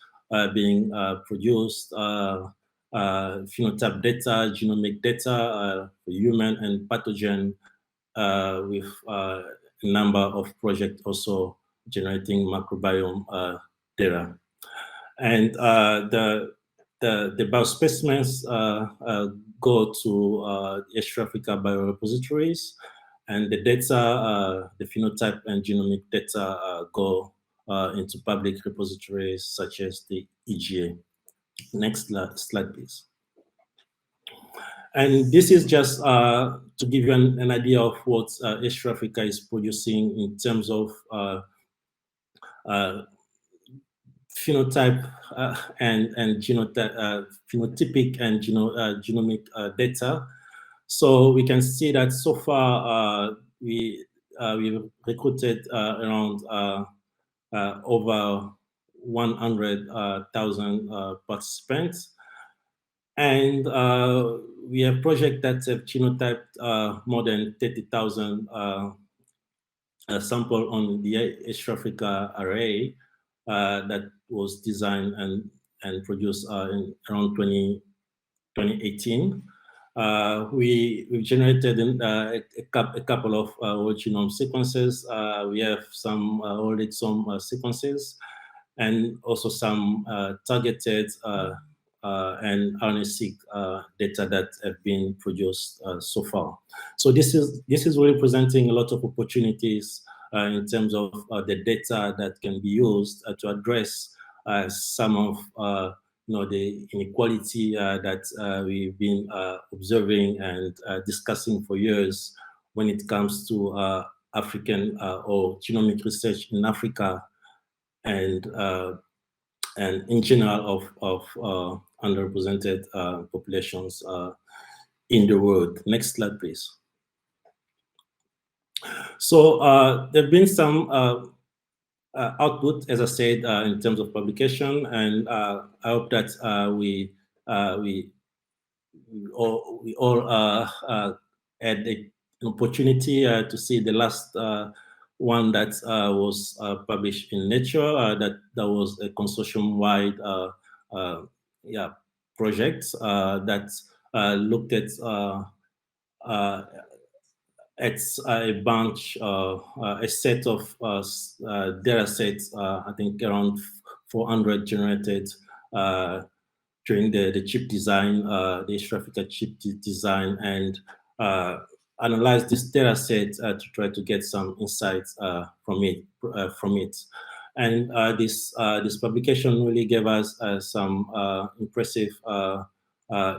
being produced. Phenotype data, genomic data, human and pathogen, with a number of projects also generating microbiome data. And the biospecimens go to East Africa biorepositories, and the data, the phenotype and genomic data go into public repositories such as the EGA. Next slide, please. And this is just to give you an idea of what East Africa is producing in terms of phenotype and genotype, phenotypic and genomic data. So we can see that so far we've recruited around over 100,000 participants. And we have projects that have genotyped more than 30,000 samples on the East Africa array that was designed and produced in around 2018. we've generated a couple of whole genome sequences. We have some whole exome sequences, and also some targeted and RNA-seq data that have been produced so far. So this is really presenting a lot of opportunities in terms of the data that can be used to address some of the inequality that we've been observing and discussing for years when it comes to African or genomic research in Africa and in general of underrepresented populations in the world. Next slide, please. So there have been some output, as I said, in terms of publication, and I hope that we all had an opportunity to see the last one that was published in Nature. That was a consortium-wide project that looked at a bunch, a set of data sets, I think around 400 generated during the chip design, the East Africa chip design, and analyze this data set to try to get some insights from it. And this publication really gave us some impressive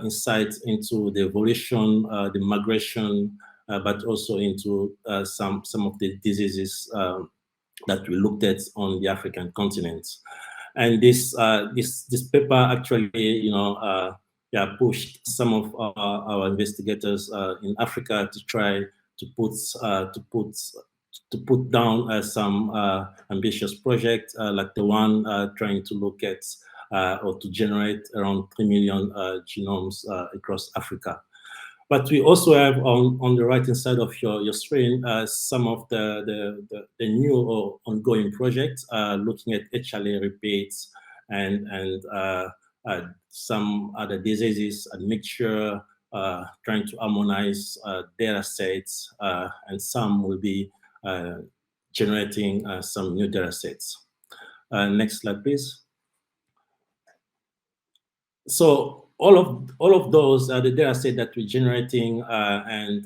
insights into the evolution, the migration, but also into some of the diseases that we looked at on the African continent. And this paper actually, pushed some of our investigators in Africa to try to put down some ambitious project like the one trying to look at or to generate around 3 million genomes across Africa. But we also have on the right-hand side of your screen some of the new or ongoing projects looking at HLA repeats and some other diseases, a mixture, trying to harmonize data sets, and some will be generating some new data sets. Next slide, please. So all of those are the data set that we're generating and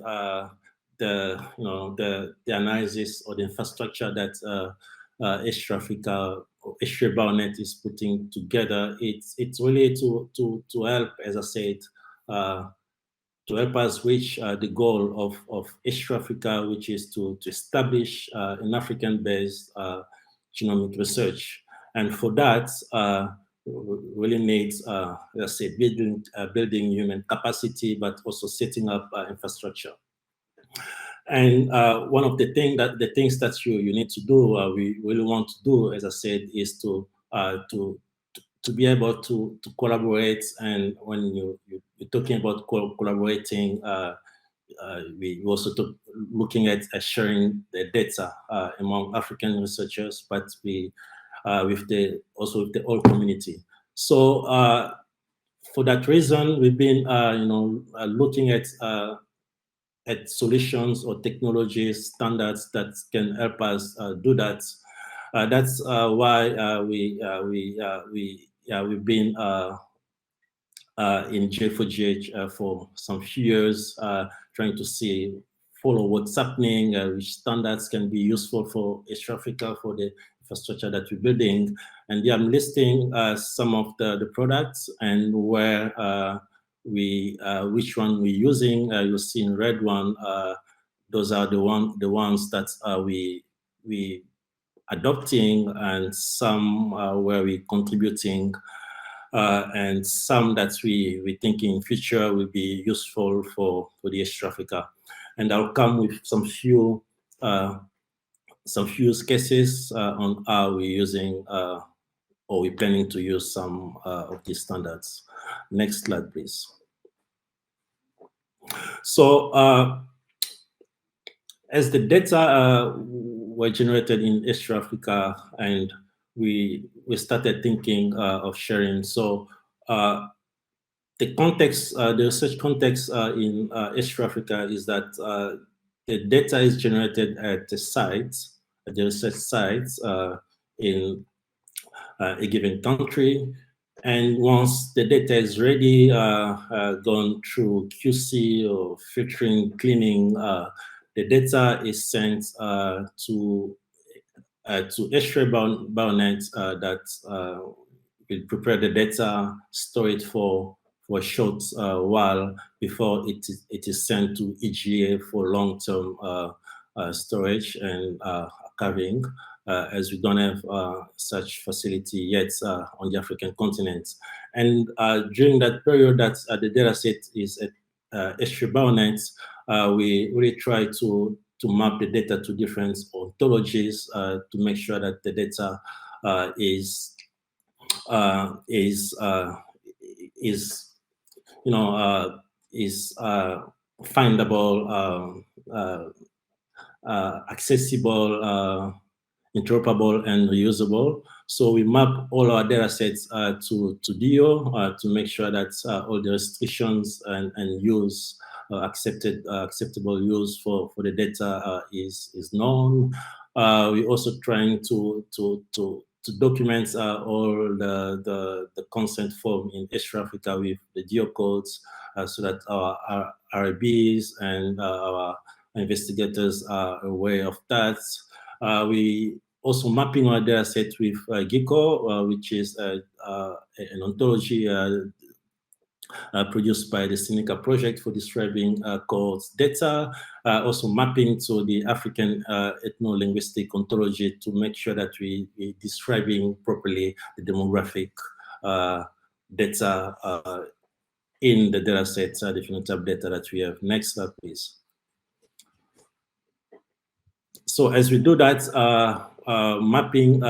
the analysis or the infrastructure that East Africa or East Bionet is putting together. It's really to help, as I said, to help us reach the goal of East Africa, which is to establish an African-based genomic research. And for that, really needs, let's say, building human capacity, but also setting up infrastructure. And one of the things that you need to do, we really want to do, as I said, is to be able to collaborate. And when you're talking about collaborating, we also looking at sharing the data among African researchers, but with the whole community. So for that reason, we've been looking at solutions or technologies, standards that can help us do that. That's why we've been in GA4GH for some few years, trying to follow what's happening, which standards can be useful for East Africa, for the infrastructure that we're building. And I'm listing some of the products and where which one we're using. You'll see in red one, those are the ones that we adopting, and some where we contributing, and some that we think in future will be useful for the East Africa. And I'll come with some few use cases on how we're using or we're planning to use some of these standards. Next slide, please. So as the data were generated in East Africa, and we started thinking of sharing. So the the context, the research context in East Africa is that the data is generated at the sites, at the research sites in a given country. And once the data is ready, gone through QC or filtering, cleaning, the data is sent to X-ray bionet that will prepare the data, store it for a short while before it is sent to EGA for long-term storage and archiving, as we don't have such facility yet on the African continent. And during that period that the data set is at X-ray bionet, we really try to map the data to different ontologies to make sure that the data is findable, accessible, interoperable, and reusable. So we map all our data sets to DO to make sure that all the restrictions and use acceptable use for the data is known. We're also trying to document all the consent form in East Africa with the DO codes so that our RBs and our investigators are aware of that. We also mapping our data set with GECO, which is an ontology produced by the Seneca project for describing cohorts data, also mapping to the African ethno-linguistic ontology to make sure that we describing properly the demographic data in the data set, the phenotype data that we have. Next slide, please. So as we do that, mapping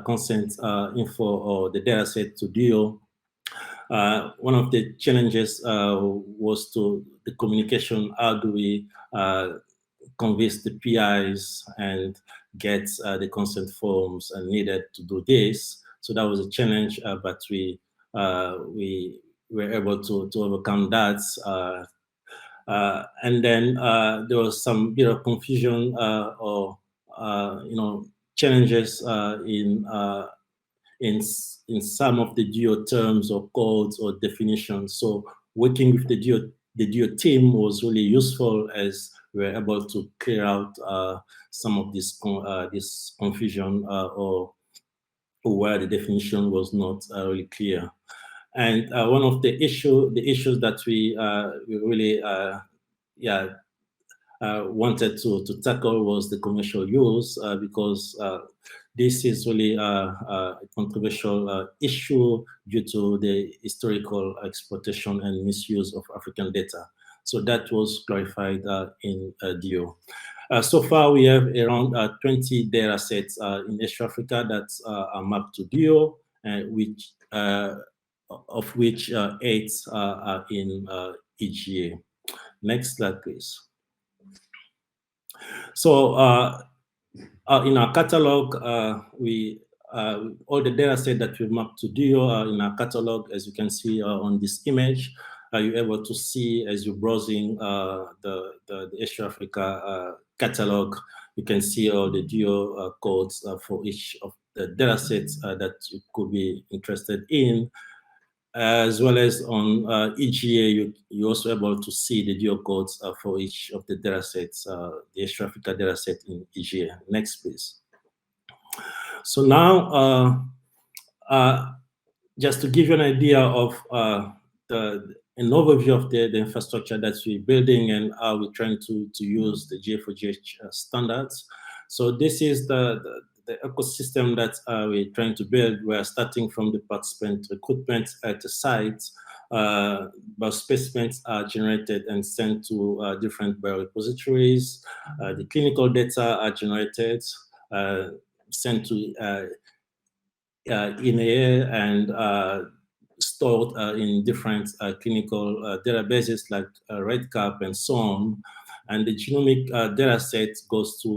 consent info or the data set to DO, one of the challenges was to the communication. How do we convince the PIs and get the consent forms needed to do this? So that was a challenge, but we were able to overcome that. And then there was some bit of confusion or challenges in some of the DO terms or codes or definitions. So working with the DO team was really useful as we were able to clear out some of this confusion or where the definition was not really clear. And one of the issues that we really wanted to tackle was the commercial use, because this is really a controversial issue due to the historical exploitation and misuse of African data. So that was clarified in DO. So far, we have around 20 data sets in East Africa that are mapped to DO, of which 8 are in EGA. Next slide, please. So in our catalog, all the data set that we mapped to DO are in our catalog, as you can see on this image. You're able to see as you're browsing the East Africa catalog, you can see all the DO codes for each of the data sets that you could be interested in. As well as on EGA, you're also able to see the DO codes for each of the data sets, the East Africa data set in EGA. Next, please. So now, just to give you an idea of an overview of the infrastructure that we're building and how we're trying to use the GA4GH standards. So this is the ecosystem that we're trying to build. We're starting from the participant recruitment at the site. Biospecimens are generated and sent to different biorepositories. The clinical data are generated, sent to INEA and stored in different clinical databases like REDCap and so on. And the genomic data set goes to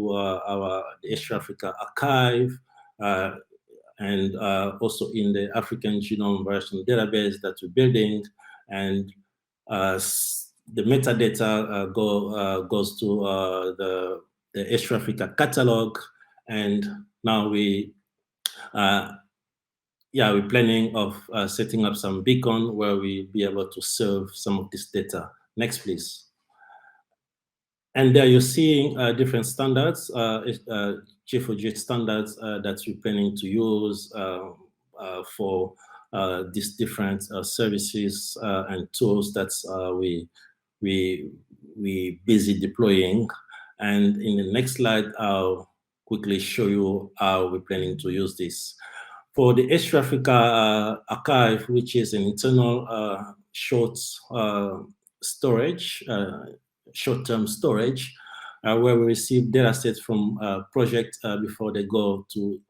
the East Africa archive, and also in the African Genome Variation Database that we're building. And the metadata goes to the East Africa catalog. And now we're planning of setting up some beacon where we'll be able to serve some of this data. Next, please. And there you're seeing different standards, GA4GH standards that we're planning to use for these different services and tools that we busy deploying. And in the next slide, I'll quickly show you how we're planning to use this. For the East Africa archive, which is an internal short-term storage, where we receive data sets from projects before they go to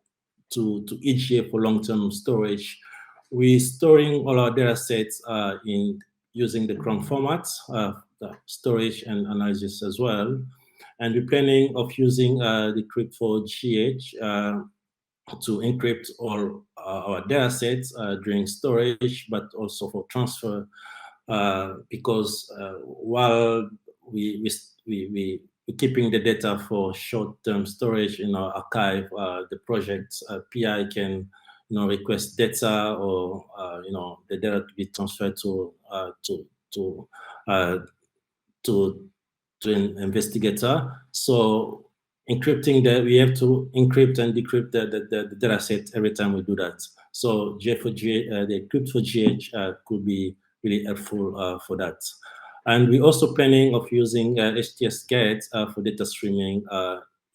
EGA for long-term storage. We're storing all our data sets in using the Chrome format, the storage and analysis as well. And we're planning of using the GA4GH to encrypt all our data sets during storage, but also for transfer, because while we're keeping the data for short-term storage in our archive, the project PI can request data or the data to be transferred to an investigator. So encrypting that, we have to encrypt and decrypt the data set every time we do that. So GA4GH, the Encrypt4GH could be really helpful for that. And we're also planning of using HTS-GET for data streaming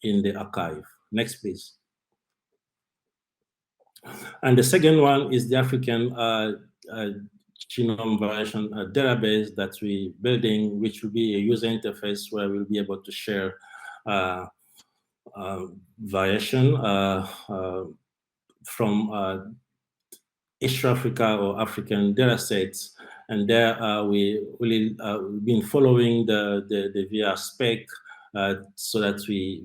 in the archive. Next, please. And the second one is the African Genome Variation Database that we're building, which will be a user interface where we'll be able to share variation from East Africa or African data sets. And there we've been following the VR spec so that we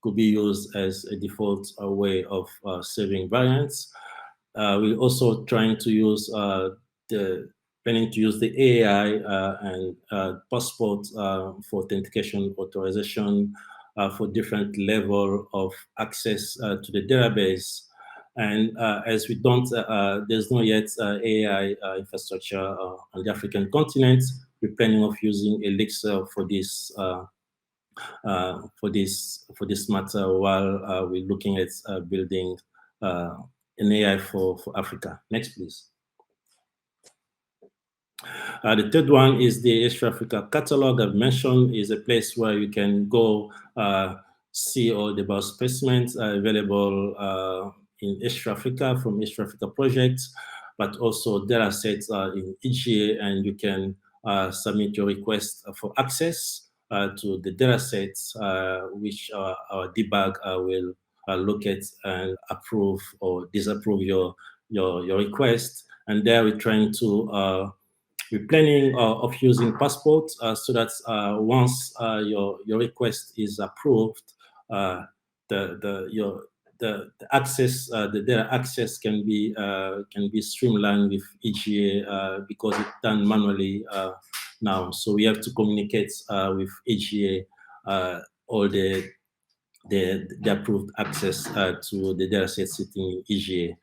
could be used as a default way of saving variants. We're also trying to use planning to use the AI and passport for authentication authorization for different level of access to the database. And as we don't, there's no yet AI infrastructure on the African continent, we're planning of using Elixir for this matter while we're looking at building an AI for Africa. Next, please. The third one is the East Africa catalog I've mentioned, is a place where you can go see all the biospecimens available in East Africa from East Africa projects, but also data sets in EGA, and you can submit your request for access to the data sets, which our debug will look at and approve or disapprove your request. And there we're trying to we're planning of using Passport so that once your request is approved, the access, the data access can be streamlined with EGA because it's done manually now. So we have to communicate with EGA all the approved access to the data set sitting in EGA.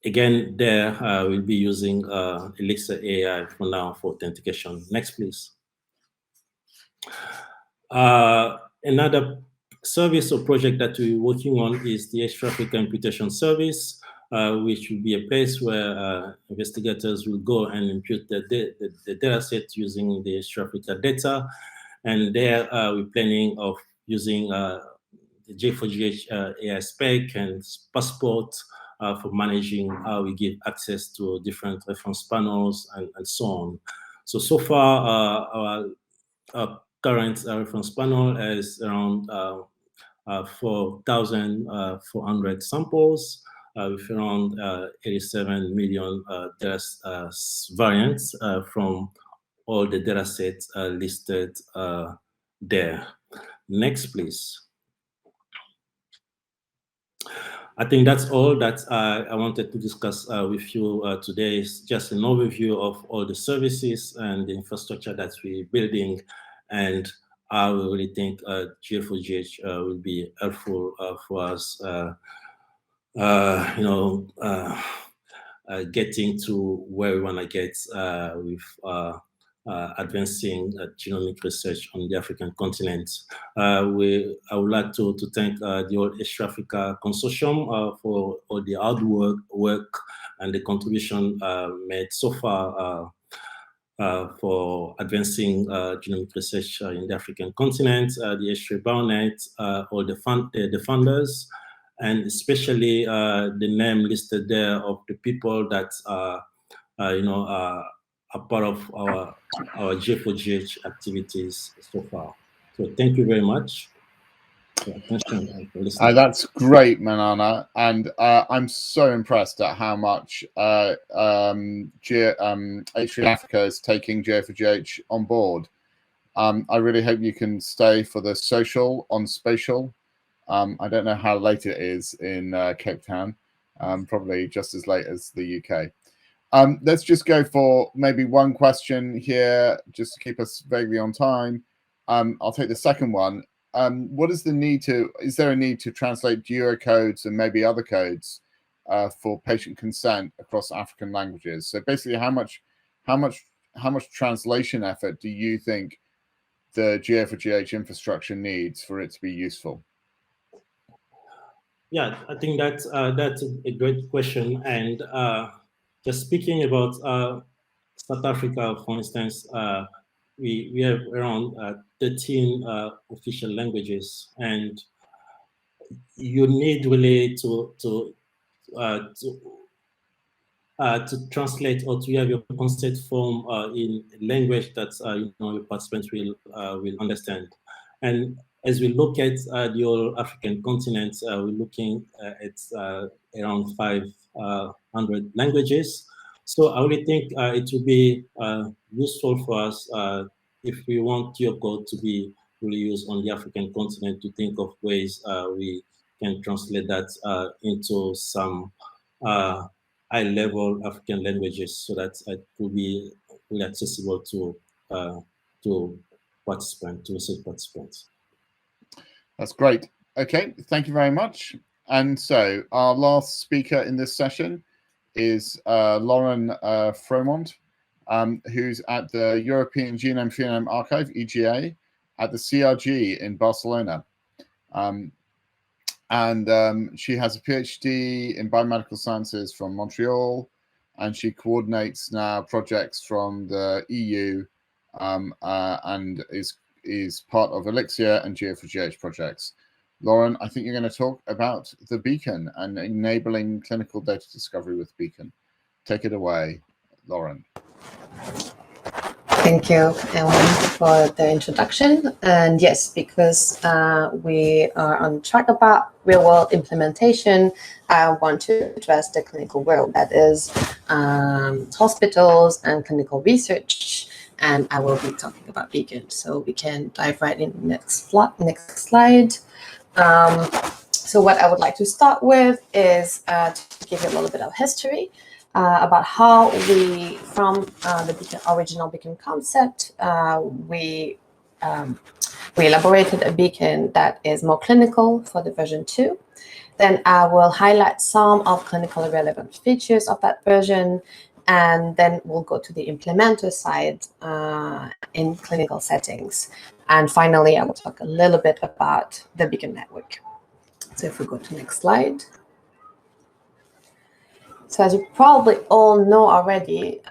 Again, there we'll be using Elixir AI for now for authentication. Next, please. Another service or project that we're working on is the East Africa Imputation Service, which will be a place where investigators will go and impute the data set using the East Africa data. And there we're planning of using the GA4GH AI spec and Passport for managing how we give access to different reference panels and so on. So far, our current reference panel is around 4,400 samples with around 87 million variants from all the data sets listed there. Next, please. I think that's all that I wanted to discuss with you today. Is just an overview of all the services and the infrastructure that we're building, and I really think GA4GH will be helpful for us, getting to where we want to get with advancing genomic research on the African continent. I would like to thank the Old East Africa Consortium for all the hard work and the contribution made so far for advancing genomic research in the African continent, the H3 Bionet, all the funders, and especially the name listed there of the people that are part of our GA4GH activities so far. So thank you very much for attention and for listening. That's great, Mamana, and I'm so impressed at how much H3 Africa is taking GA4GH on board. I really hope you can stay for the social on spatial. I don't know how late it is in Cape Town, probably just as late as the UK. Let's just go for maybe one question here, just to keep us vaguely on time. I'll take the second one. What is the need to? Is there a need to translate Eurocodes and maybe other codes for patient consent across African languages? So basically, how much translation effort do you think the GA4GH infrastructure needs for it to be useful? Yeah, I think that's a great question. And just speaking about South Africa, for instance, we have around 13 official languages, and you need really to translate or to have your consent form in language that your participants will understand. And as we look at the whole African continent, we're looking at around 500 languages. So I really think it will be useful for us if we want your code to be really used on the African continent, to think of ways we can translate that into some high-level African languages, so that it will be really accessible to participants, to research participants. That's great. Okay, thank you very much. And so our last speaker in this session is Lauren Fromont, who's at the European Genome Phenome Archive, EGA, at the CRG in Barcelona. She has a PhD in biomedical sciences from Montreal, and she coordinates now projects from the EU and is part of Elixir and GA4GH projects. Lauren, I think you're going to talk about the Beacon and enabling clinical data discovery with Beacon. Take it away, Lauren. Thank you, Ellen, for the introduction. And yes, because we are on track about real-world implementation, I want to address the clinical world, that is hospitals and clinical research. And I will be talking about Beacon. So we can dive right in the next slide. So what I would like to start with is to give you a little bit of history about how we, from the Beacon, original Beacon concept, we elaborated a Beacon that is more clinical for the version 2. Then I will highlight some of clinically relevant features of that version, and then we'll go to the implementer side in clinical settings. And finally, I will talk a little bit about the Beacon network. So if we go to the next slide. So as you probably all know already,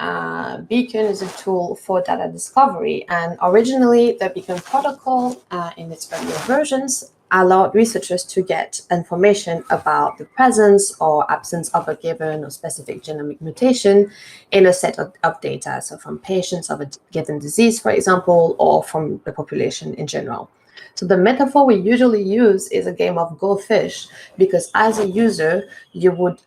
Beacon is a tool for data discovery. And originally, the Beacon protocol in its earlier versions allowed researchers to get information about the presence or absence of a given or specific genomic mutation in a set of data. So from patients of a given disease, for example, or from the population in general. So the metaphor we usually use is a game of Go Fish, because as a user, you would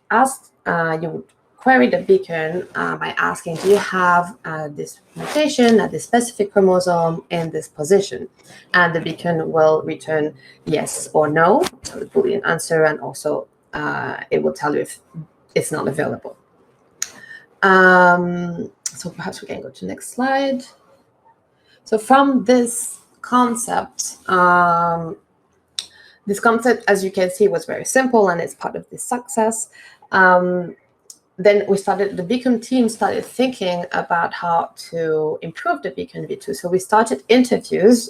query the Beacon by asking, do you have this mutation at this specific chromosome in this position? And the Beacon will return yes or no, so the Boolean answer, and also it will tell you if it's not available. So perhaps we can go to the next slide. So from this concept, as you can see, was very simple, and it's part of this success. Then the Beacon team started thinking about how to improve the Beacon V2. So we started interviews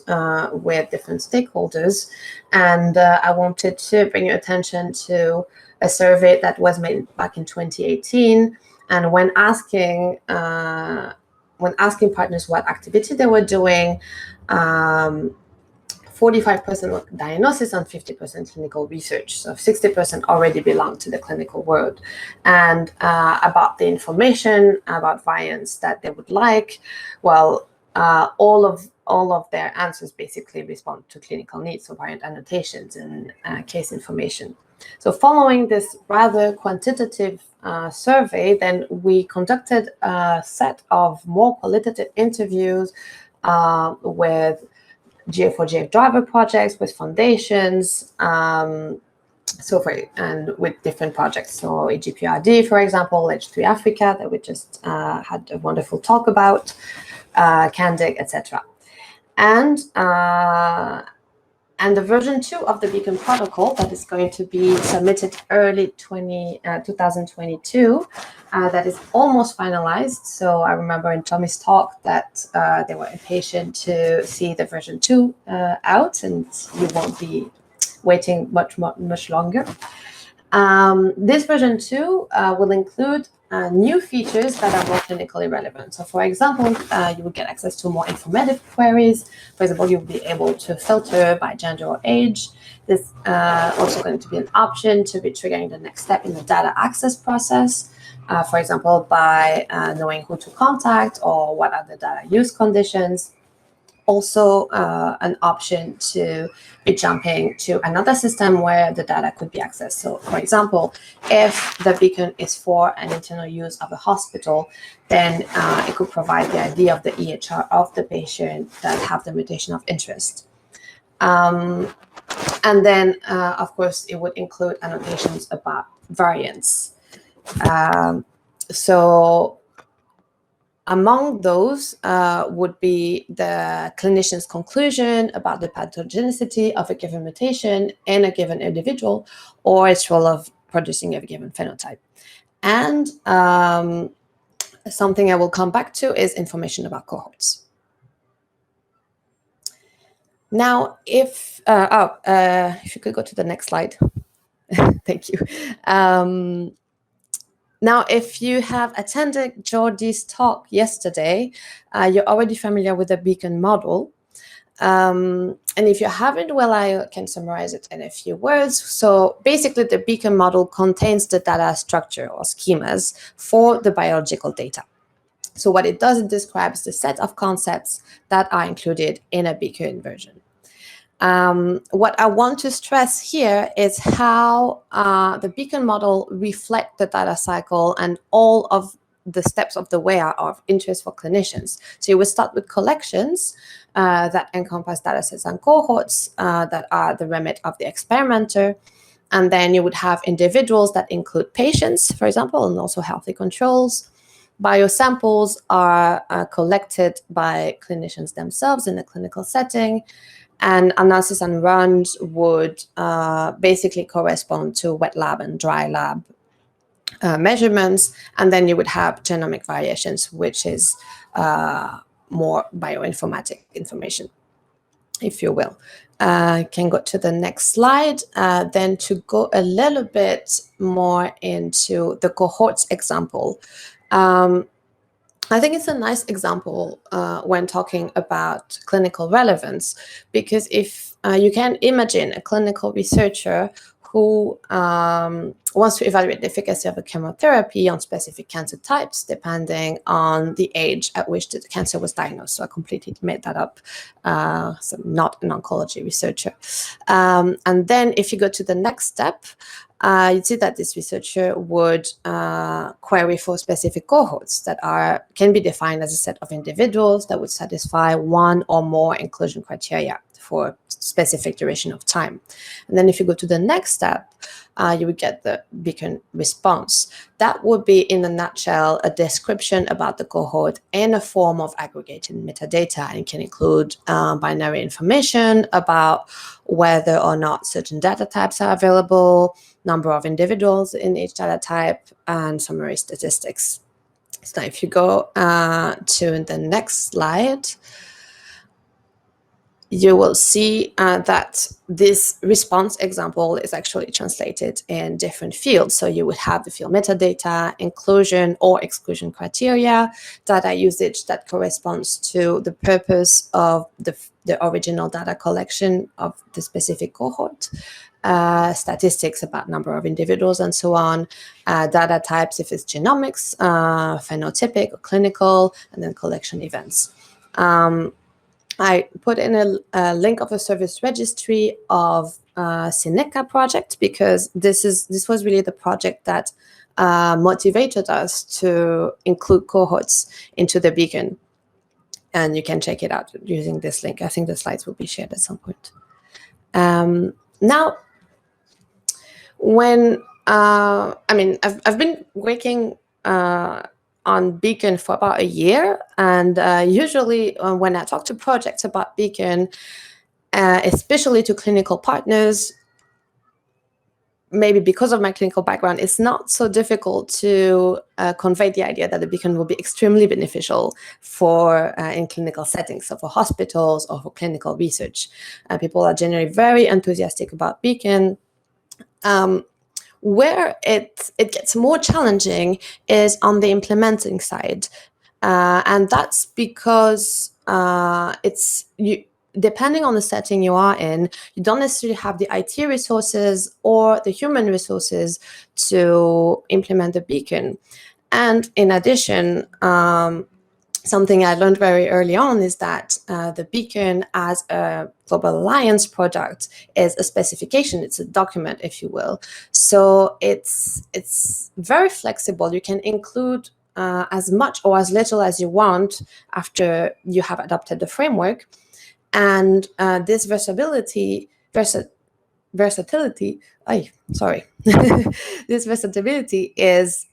with different stakeholders, and I wanted to bring your attention to a survey that was made back in 2018. And when asking partners what activity they were doing, 45% were diagnosis and 50% clinical research. So 60% already belong to the clinical world. And about the information about variants that they would like, well, all of their answers basically respond to clinical needs, so variant annotations and case information. So following this rather quantitative survey, then we conducted a set of more qualitative interviews with GA4GH driver projects, with foundations, and with different projects. So EGPRD, for example, H3 Africa, that we just had a wonderful talk about, Candig, etc. And the version 2 of the Beacon protocol that is going to be submitted early 2022, that is almost finalized. So I remember in Tommi's talk that they were impatient to see the version 2 out, and you won't be waiting much longer. This version 2 will include new features that are more clinically relevant. So for example, you will get access to more informative queries. For example, you'll be able to filter by gender or age. There's also going to be an option to be triggering the next step in the data access process. For example, by knowing who to contact or what are the data use conditions. Also an option to be jumping to another system where the data could be accessed. So for example, if the Beacon is for an internal use of a hospital, then it could provide the ID of the EHR of the patient that have the mutation of interest. And then, of course, it would include annotations about variants. So among those would be the clinician's conclusion about the pathogenicity of a given mutation in a given individual, or its role of producing a given phenotype. And something I will come back to is information about cohorts. Now, if you could go to the next slide. Thank you. Now, if you have attended Jordi's talk yesterday, you're already familiar with the Beacon model. And if you haven't, well, I can summarize it in a few words. So basically, the Beacon model contains the data structure or schemas for the biological data. So what it does, it describes the set of concepts that are included in a Beacon version. What I want to stress here is how the Beacon model reflects the data cycle and all of the steps of the way are of interest for clinicians. So you will start with collections that encompass data sets and cohorts that are the remit of the experimenter. And then you would have individuals that include patients, for example, and also healthy controls. Biosamples are collected by clinicians themselves in a clinical setting. And analysis and runs would basically correspond to wet lab and dry lab measurements. And then you would have genomic variations, which is more bioinformatic information, if you will. Can go to the next slide. Then to go a little bit more into the cohorts example. I think it's a nice example when talking about clinical relevance, because if you can imagine a clinical researcher who wants to evaluate the efficacy of a chemotherapy on specific cancer types, depending on the age at which the cancer was diagnosed. So I completely made that up. So I'm not an oncology researcher. And then if you go to the next step, you'd see that this researcher would query for specific cohorts that can be defined as a set of individuals that would satisfy one or more inclusion criteria for specific duration of time. And then if you go to the next step, you would get the beacon response. That would be, in a nutshell, a description about the cohort in a form of aggregated metadata, and it can include binary information about whether or not certain data types are available, number of individuals in each data type, and summary statistics. So if you go to the next slide, you will see that this response example is actually translated in different fields. So you would have the field metadata, inclusion or exclusion criteria, data usage that corresponds to the purpose of the original data collection of the specific cohort, statistics about number of individuals and so on, data types if it's genomics, phenotypic or clinical, and then collection events. I put in a link of a service registry of Seneca project, because this was really the project that motivated us to include cohorts into the beacon. And you can check it out using this link. I think the slides will be shared at some point. Now, when I've been working on Beacon for about a year, and usually when I talk to projects about Beacon, especially to clinical partners, maybe because of my clinical background, it's not so difficult to convey the idea that the Beacon will be extremely beneficial for in clinical settings, so for hospitals or for clinical research. People are generally very enthusiastic about Beacon. Where it gets more challenging is on the implementing side. And that's because depending on the setting you are in, you don't necessarily have the IT resources or the human resources to implement the beacon. And in addition, something I learned very early on is that the beacon as a Global Alliance product is a specification. It's a document, if you will. So it's very flexible. You can include as much or as little as you want after you have adopted the framework. And this versatility, this versatility is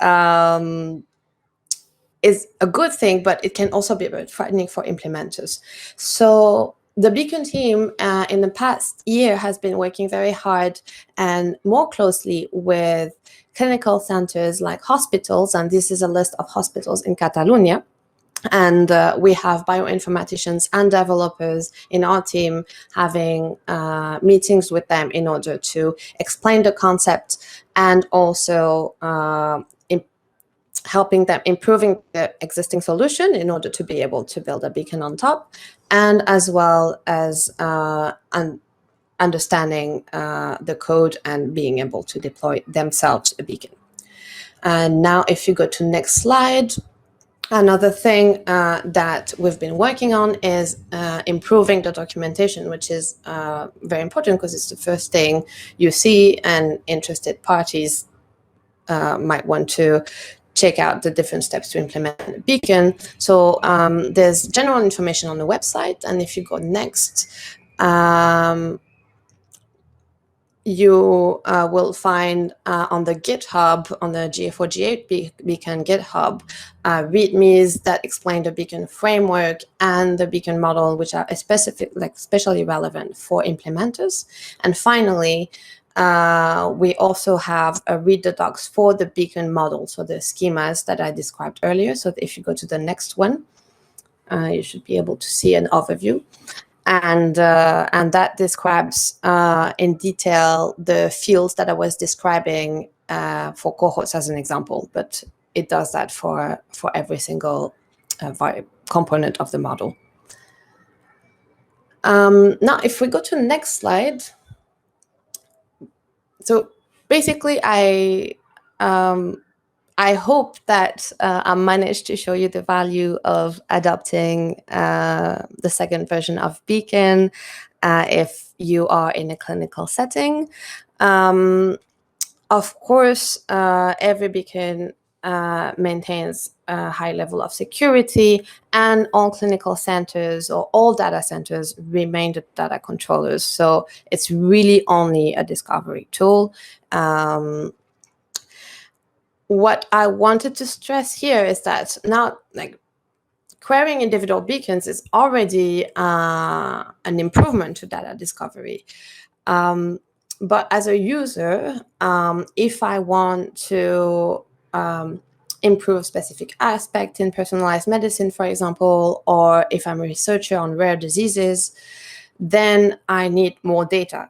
a good thing, but it can also be a bit frightening for implementers. So the Beacon team in the past year has been working very hard and more closely with clinical centers like hospitals, and this is a list of hospitals in Catalonia. And we have bioinformaticians and developers in our team having meetings with them in order to explain the concept and also helping them improving the existing solution in order to be able to build a beacon on top, and as well as understanding the code and being able to deploy themselves a beacon. And now if you go to next slide, another thing that we've been working on is improving the documentation, which is very important because it's the first thing you see, and interested parties might want to check out the different steps to implement the beacon. So there's general information on the website, and if you go next, you will find on the GitHub, on the GA4GH Beacon GitHub, READMEs that explain the Beacon framework and the Beacon model, which are especially relevant for implementers. And finally, we also have a read the docs for the Beacon model, so the schemas that I described earlier. So if you go to the next one, you should be able to see an overview. And that describes in detail the fields that I was describing for cohorts as an example, but it does that for every single component of the model. Now, if we go to the next slide, so basically I hope that I managed to show you the value of adopting the second version of Beacon if you are in a clinical setting. Of course, every Beacon maintains a high level of security, and all clinical centers or all data centers remain the data controllers. So it's really only a discovery tool. What I wanted to stress here is that now, like, querying individual beacons is already an improvement to data discovery. But as a user, if I want to improve specific aspect in personalized medicine, for example, or if I'm a researcher on rare diseases, then I need more data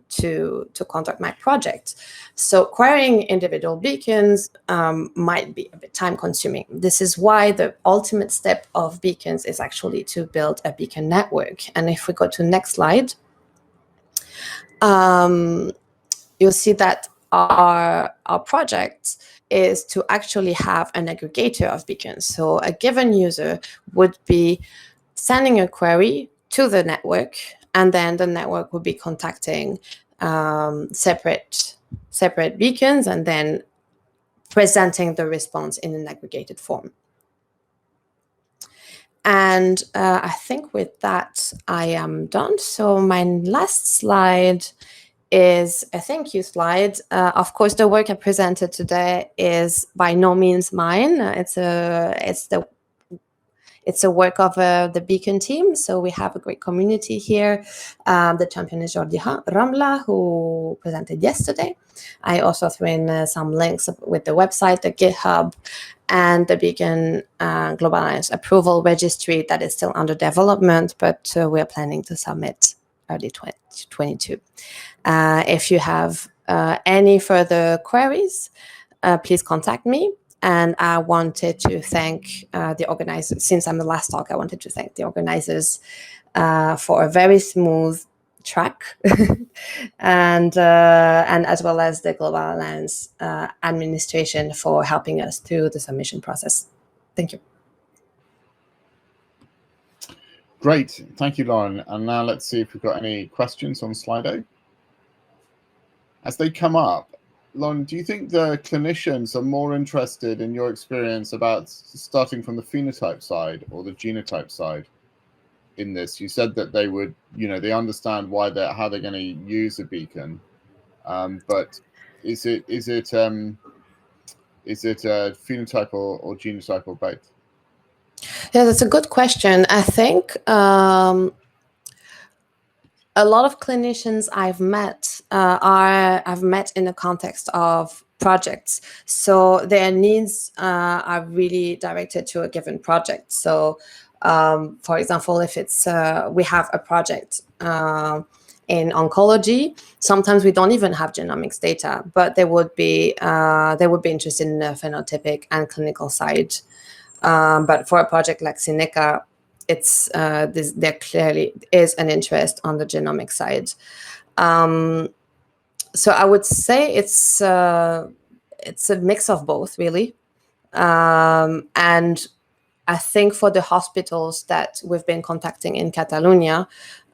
to conduct my project. So querying individual beacons might be a bit time consuming. This is why the ultimate step of beacons is actually to build a beacon network. And if we go to next slide, you'll see that our project is to actually have an aggregator of beacons. So a given user would be sending a query to the network, and then the network would be contacting separate beacons and then presenting the response in an aggregated form. And I think with that, I am done. So my last slide is a thank you slide. Of course, the work I presented today is by no means mine. It's a work of the Beacon team. So we have a great community here. The champion is Jordi Ramla, who presented yesterday. I also threw in some links with the website, the GitHub, and the Beacon Global Alliance Approval Registry that is still under development, but we are planning to submit early 2022. If you have any further queries, please contact me. And I wanted to thank the organizers. Since I'm the last talk, I wanted to thank the organizers for a very smooth track, and as well as the Global Alliance administration for helping us through the submission process. Thank you. Great, thank you, Lauren. And now let's see if we've got any questions on Slido. As they come up, Lauren, do you think the clinicians are more interested in your experience about starting from the phenotype side or the genotype side in this? You said that they would, they understand how they're going to use a beacon, but is it a phenotype or genotype or both? Yeah, that's a good question. I think a lot of clinicians I've met in the context of projects. So their needs are really directed to a given project. So, for example, if it's we have a project in oncology, sometimes we don't even have genomics data, but they would be interested in the phenotypic and clinical side. But for a project like Seneca, there clearly is an interest on the genomic side. So I would say it's a mix of both, really. And I think for the hospitals that we've been contacting in Catalonia,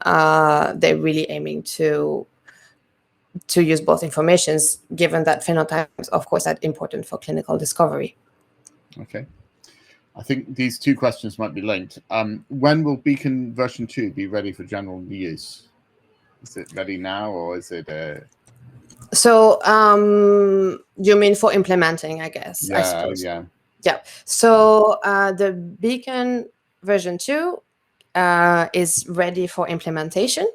they're really aiming to use both informations, given that phenotypes, of course, are important for clinical discovery. Okay. I think these two questions might be linked. When will Beacon version 2 be ready for general use? Is it ready now, or is it? So you mean for implementing, I guess? Yeah, I suppose. yeah. So the Beacon version 2 is ready for implementation.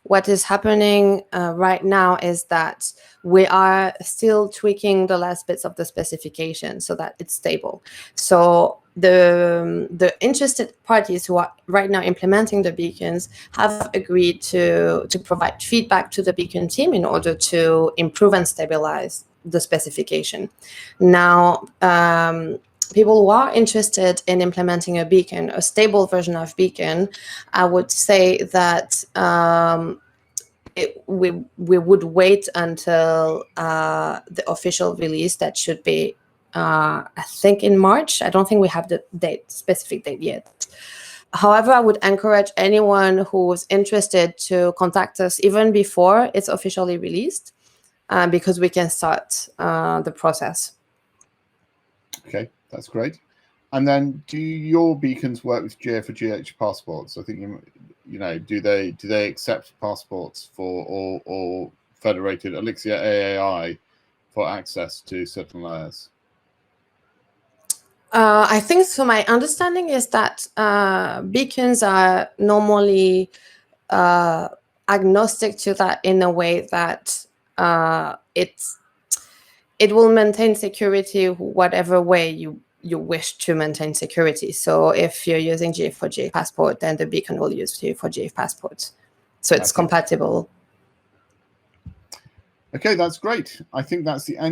What is happening right now is that we are still tweaking the last bits of the specification so that it's stable. So the interested parties who are right now implementing the beacons have agreed to provide feedback to the Beacon team in order to improve and stabilize the specification. Now, people who are interested in implementing a beacon, a stable version of beacon, I would say that we would wait until the official release that should be, I think, in March. I don't think we have the specific date yet. However, I would encourage anyone who's interested to contact us even before it's officially released, because we can start the process. Okay, that's great. And then, do your beacons work with GA4GH passports? I think you know, do they accept passports for or federated Elixir AAI for access to certain layers? I think so. My understanding is that beacons are normally agnostic to that in a way that it will maintain security whatever way you wish to maintain security. So if you're using GA4GH passport, then the beacon will use GA4GH passport. So it's compatible. Okay, that's great. I think that's the end.